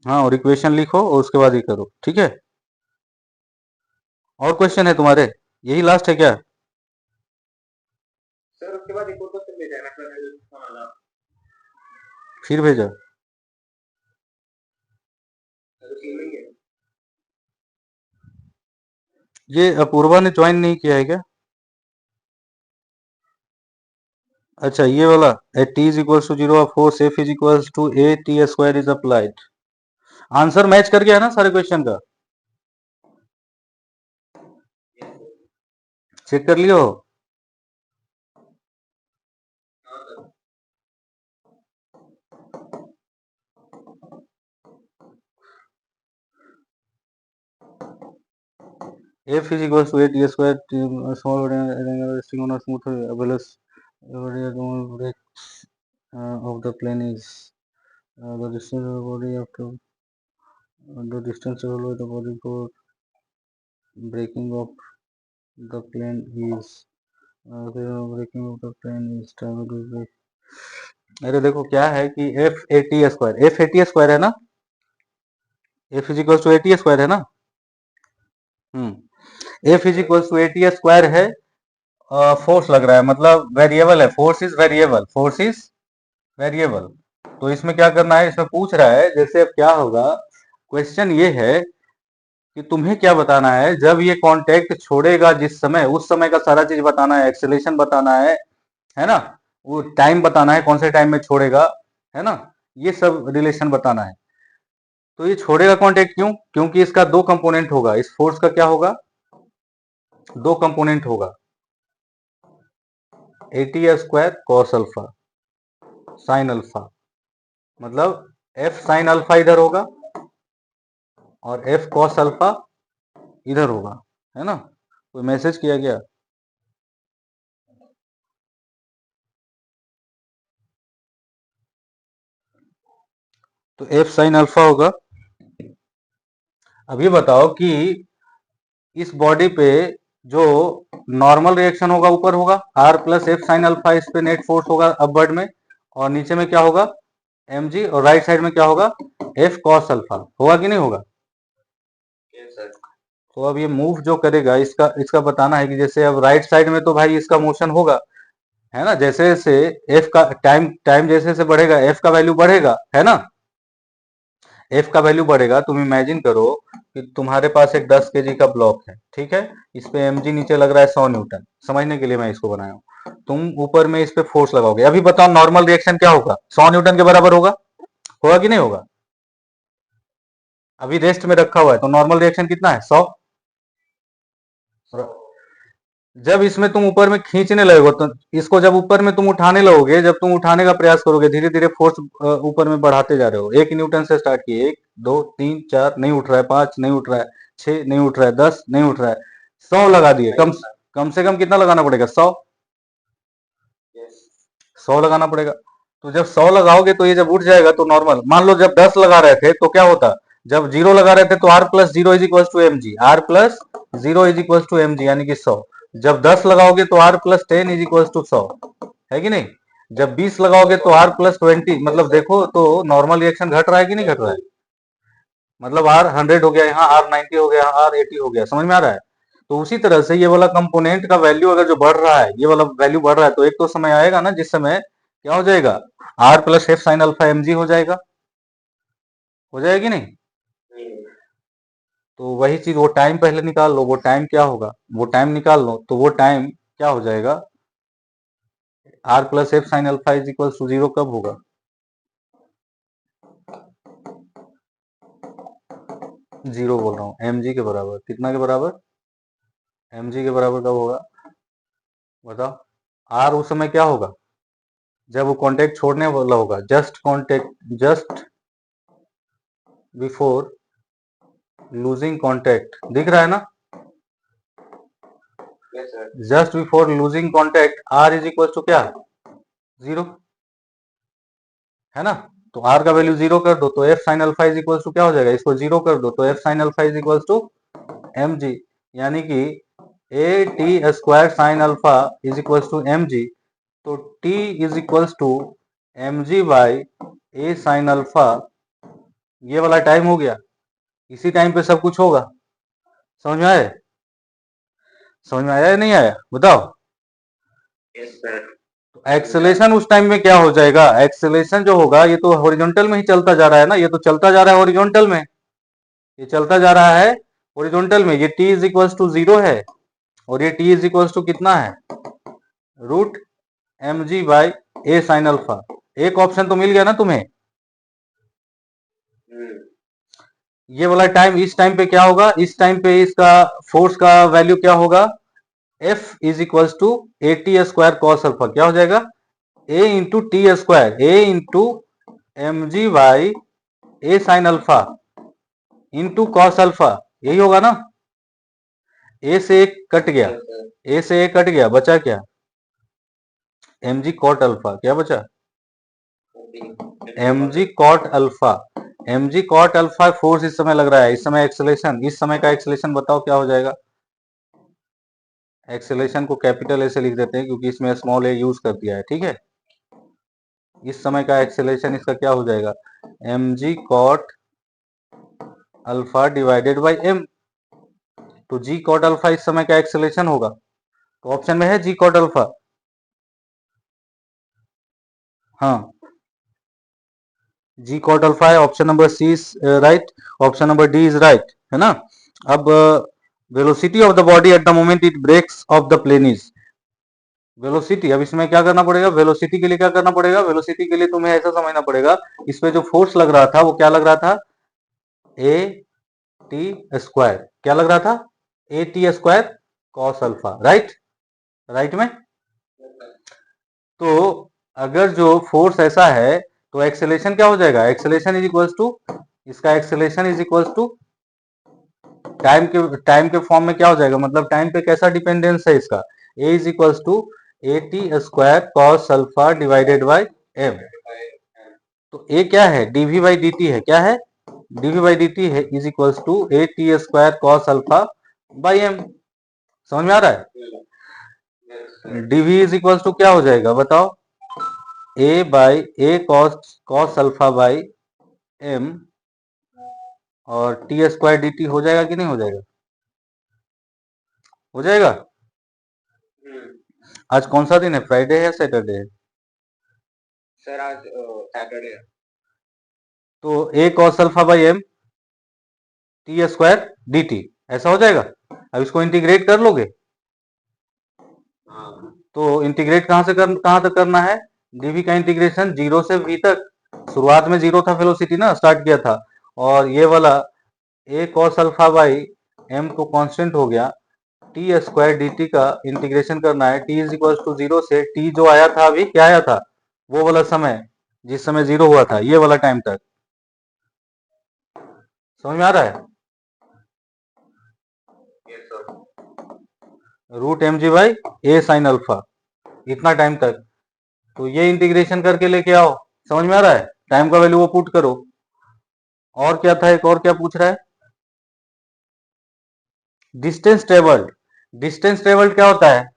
हाँ, और इक्वेशन लिखो और उसके बाद ही करो, ठीक है। और क्वेश्चन है तुम्हारे, यही लास्ट है क्या, सर उसके बाद एक और क्वेश्चन भेजा है मैथमेटिक्स वाला, फिर भेजा, सर उसी में ही है। ये अपूर्वा ने ज्वाइन नहीं किया है क्या, अच्छा ये वाला, at T is equals to 0 force F is equals to A T square is applied, answer match कर गया है ना सारे क्वेश्चन का, चेक कर लियो, f is equals to a t square small resting on a smooth abelian breaks of the plane is the distance of the body after the distance over the body for breaking of the plane is breaking of the plane is travel with break। अरे देखो क्या है कि एफ ए टी स्क्वायर है ना, F is equal to A T square है ना, F is equal to A T square है, फोर्स लग रहा है, मतलब वेरिएबल है, force is variable, force is variable. तो इसमें क्या करना है, इसमें पूछ रहा है, जैसे अब क्या होगा, क्वेश्चन ये है कि तुम्हें क्या बताना है, जब ये कांटेक्ट छोड़ेगा जिस समय, उस समय का सारा चीज बताना है, एक्सेलेरेशन बताना है ना, वो टाइम बताना है, कौन से टाइम में छोड़ेगा, है ना, ये सब रिलेशन बताना है। तो ये छोड़ेगा कांटेक्ट क्यों, क्योंकि इसका 2 कंपोनेंट होगा, इस फोर्स का क्या होगा, 2 कंपोनेंट होगा, ए T square cos alpha, sine alpha, मतलब एफ साइन अल्फा इधर होगा और एफ कॉस अल्फा इधर होगा, है ना। कोई मैसेज किया गया? तो एफ साइन अल्फा होगा। अभी बताओ कि इस बॉडी पे जो नॉर्मल रिएक्शन होगा ऊपर होगा R plus F sine alpha, इस पे नेट फोर्स होगा अपवर्ड में, और नीचे में क्या होगा mg, और राइट साइड में क्या होगा एफ कॉस अल्फा, होगा कि नहीं होगा? Yes sir. तो अब ये मूव जो करेगा इसका इसका बताना है कि जैसे अब राइट साइड में तो भाई इसका मोशन होगा, है ना, जैसे जैसे एफ का टाइम टाइम जैसे जैसे बढ़ेगा एफ का वैल्यू बढ़ेगा, है ना, एफ का वैल्यू बढ़ेगा। तुम इमेजिन करो कि तुम्हारे पास एक 10 केजी का ब्लॉक है, ठीक है, इस पे mg नीचे लग रहा है 100 न्यूटन, समझने के लिए मैं इसको बनाया हूं। तुम ऊपर में इस पे फोर्स लगाओगे, अभी बताओ नॉर्मल रिएक्शन क्या होगा? 100 न्यूटन के बराबर होगा, होगा कि नहीं होगा? अभी रेस्ट में रखा हुआ है तो नॉर्मल रिएक्शन कितना है 100। जब इसमें तुम ऊपर में खींचने लगोगे तो इसको जब ऊपर में तुम उठाने लगोगे, जब तुम उठाने का प्रयास करोगे, धीरे धीरे फोर्स ऊपर में बढ़ाते जा रहे हो, 1 न्यूटन से स्टार्ट किए, 1 2 3 4 नहीं उठ रहा है, 5 नहीं उठ रहा है, 6 नहीं उठ रहा है, 10 नहीं उठ रहा है, 100 लगा दिए। कम से कम कितना लगाना पड़ेगा 100? यस 100 लगाना पड़ेगा। तो जब 100 लगाओगे तो ये जब उठ जाएगा तो नॉर्मल, मान लो जब 10 लगा रहे थे तो क्या होता, जब 0 लगा रहे थे तो r plus zero is equal to M G, R plus zero is equal to M G, यानी कि 100। जब 10 लगाओगे तो r plus 10 is equal to 100, है कि नहीं? जब 20 लगाओगे तो r प्लस 20, मतलब देखो तो नॉर्मल रिएक्शन घट रहा है कि नहीं घट रहा है? मतलब r 100 हो गया, यहाँ r 90 हो गया, यहाँ r 80 हो गया, समझ में आ रहा है? तो उसी तरह से ये वाला कंपोनेंट का वैल्यू अगर जो बढ़ रहा है, ये वाला वैल्यू बढ़ रहा है, तो एक तो समय आएगा ना जिस समय क्या हो जाएगा, R plus F sine alpha M G हो जाएगा, हो जाएगी नहीं? तो वही चीज, वो टाइम पहले निकाल लो, वो टाइम क्या होगा, वो टाइम निकाल लो, तो वो टाइम क्या हो जाएगा, R plus F sine alpha is equal to 0 कब होगा? जीरो बोल रहा हूँ, एम जी के बराबर, कितना के बराबर, एम जी के बराबर कब होगा बताओ? आर उस समय क्या होगा जब वो कांटेक्ट छोड़ने वाला होगा, just contact, just before losing contact, दिख रहा है ना, yes sir. Just before losing contact R is equal to क्या, 0, है ना। तो आर का वैल्यू 0 कर दो तो F sine alpha is equal to क्या हो जाएगा, इसको 0 कर दो तो F sine alpha is equal to M G, यानी कि A T square sine alpha is equal to M G. तो T is equal to M G by A sine alpha, ये वाला टाइम हो गया, इसी टाइम पे सब कुछ होगा। समझ में आया? समझ में आया या नहीं आया बताओ? Yes sir. तो एक्सेलेरेशन उस टाइम में क्या हो जाएगा, एक्सेलेरेशन जो होगा ये तो हॉरिजॉन्टल में ही चलता जा रहा है ना, ये तो चलता जा रहा है हॉरिजॉन्टल में, ये चलता जा रहा है हॉरिजॉन्टल में, ये t इज इक्वल्स टू 0 है, और ये t इज इक्वल्स टू कितना है, root M G by A sine alpha. एक ऑप्शन तो मिल गया ना तुम्हें, ये वाला टाइम, इस टाइम पे क्या होगा, इस टाइम पे इसका फोर्स का वैल्यू क्या होगा, F is equals to A T square cos alpha, क्या हो जाएगा, A into T square, A into M G by A sine alpha into cos alpha, यही होगा ना। ए से एक कट गया, ए से एक कट गया, बचा क्या, एम जी कॉट अल्फा, क्या बचा, M G cot alpha. M G cot alpha force इस समय लग रहा है, इस समय एक्सेलेरेशन, इस समय का एक्सेलेरेशन बताओ क्या हो जाएगा। एक्सेलेरेशन को कैपिटल ए से लिख देते हैं क्योंकि इसमें स्मॉल ए यूज कर दिया है, ठीक है। इस समय का एक्सेलेरेशन इसका क्या हो जाएगा, M G cot alpha divided by M. तो जी कॉट अल्फा इस समय का एक्सेलेरेशन होगा, तो ऑप्शन में है जी कॉट अल्फा, हाँ जी कॉट अल्फा है, option number C is right, option number D is right, है ना। अब velocity of the body at the moment it breaks off the plane is, velocity, अब इसमें क्या करना पड़ेगा, वेलोसिटी के लिए क्या करना पड़ेगा, वेलोसिटी के लिए तुम्हें ऐसा समझना पड़ेगा, इस पे जो फोर्स लग रहा था वो क्या लग रहा था, ए टी स्क्वायर, क्या लग रहा था, ए T square cos alpha, right, right में। तो अगर जो फोर्स ऐसा है तो एक्सेलेरेशन क्या हो जाएगा, एक्सेलेरेशन इज इक्वल्स टू, इसका acceleration is equals to time के फॉर्म में क्या हो जाएगा, मतलब टाइम पे कैसा डिपेंडेंस है इसका, A is equals to A T square cos alpha divided by M. तो ए क्या है, डीवी बाई डी टी है, क्या है, डीवी बाई डी टी है is equals to A T square cos alpha by M. समझ में आ रहा है, डीवी इज इक्वल्स टू क्या हो जाएगा बताओ, A by A cos cos alpha by M, और टी स्क्वायर डी टी हो जाएगा कि नहीं हो जाएगा, हो जाएगा। आज कौन सा दिन है, फ्राइडे है या सैटरडे है, सर आज सैटरडे है। तो A cos alpha by M T square D T ऐसा हो जाएगा। अब इसको इंटीग्रेट कर लोगे, तो इंटीग्रेट कहां तक करना है, डीवी का इंटीग्रेशन 0 से v तक, शुरुआत में 0 था वेलोसिटी ना, स्टार्ट किया था, और ये वाला a cos alpha by M को कांस्टेंट हो गया, टी स्क्वायर डी टी का इंटीग्रेशन करना है, t इज इक्वल टू 0 से t जो आया था अभी, क्या आया था, वो वाला समय जिस समय 0 हुआ था, ये वाला टाइम तक। समझ में आ रहा है, root M G by A sine alpha, इतना टाइम तक। तो ये इंटीग्रेशन करके लेके आओ, समझ में आ रहा है, टाइम का वैल्यू वो पुट करो। और क्या था, एक और क्या पूछ रहा है, डिस्टेंस ट्रेवल्ड। डिस्टेंस ट्रेवल्ड क्या होता है,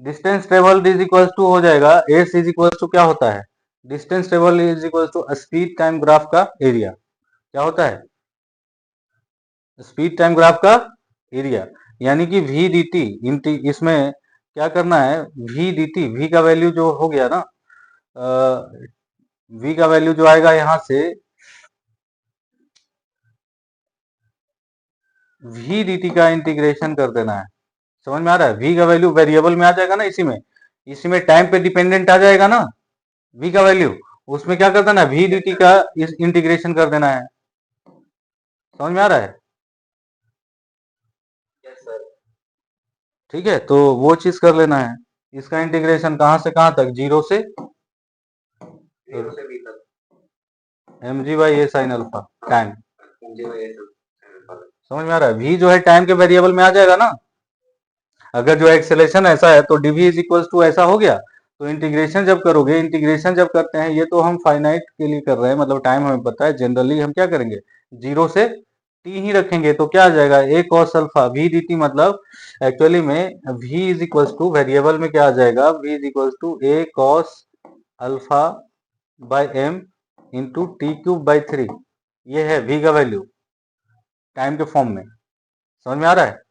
distance travelled is equal to हो जाएगा एस इज इक्वल टू क्या होता है, distance travelled is equal to speed time graph का एरिया। क्या होता है, स्पीड टाइम ग्राफ का एरिया, यानी कि वी डी टी, इसमें क्या करना है, वी डी टी, वी का वैल्यू जो हो गया ना, वी का वैल्यू जो आएगा यहां से, वी डी टी का इंटीग्रेशन कर देना है। समझ में आ रहा है, वी का वैल्यू वेरिएबल में आ जाएगा ना, इसी में टाइम पे डिपेंडेंट आ जाएगा ना वी का वैल्यू, उसमें क्या कर देना है, वी डी टी का इस इंटीग्रेशन कर देना है। समझ में आ रहा है, ठीक है, तो वो चीज कर लेना है। इसका इंटीग्रेशन कहां से कहां तक, 0 से M G by A sine alpha time. समझ में आ रहा है, वी जो है टाइम के वेरिएबल में आ जाएगा ना, अगर जो एक्सेलेरेशन ऐसा है तो डीवी इज इक्वल टू ऐसा हो गया, तो इंटीग्रेशन जब करोगे, इंटीग्रेशन जब करते हैं, ये तो हम फाइनाइट के लिए कर रहे हैं, मतलब टाइम हमें पता है, जनरली हम क्या करेंगे, 0 से टी ही रखेंगे, तो क्या आ जाएगा, A cos alpha V D T, मतलब एक्चुअली में v is equal to variable में क्या आ जाएगा, v is equal to A cos alpha by M into T cube by 3, ये है v का वैल्यू टाइम के फॉर्म में। समझ में आ रहा है।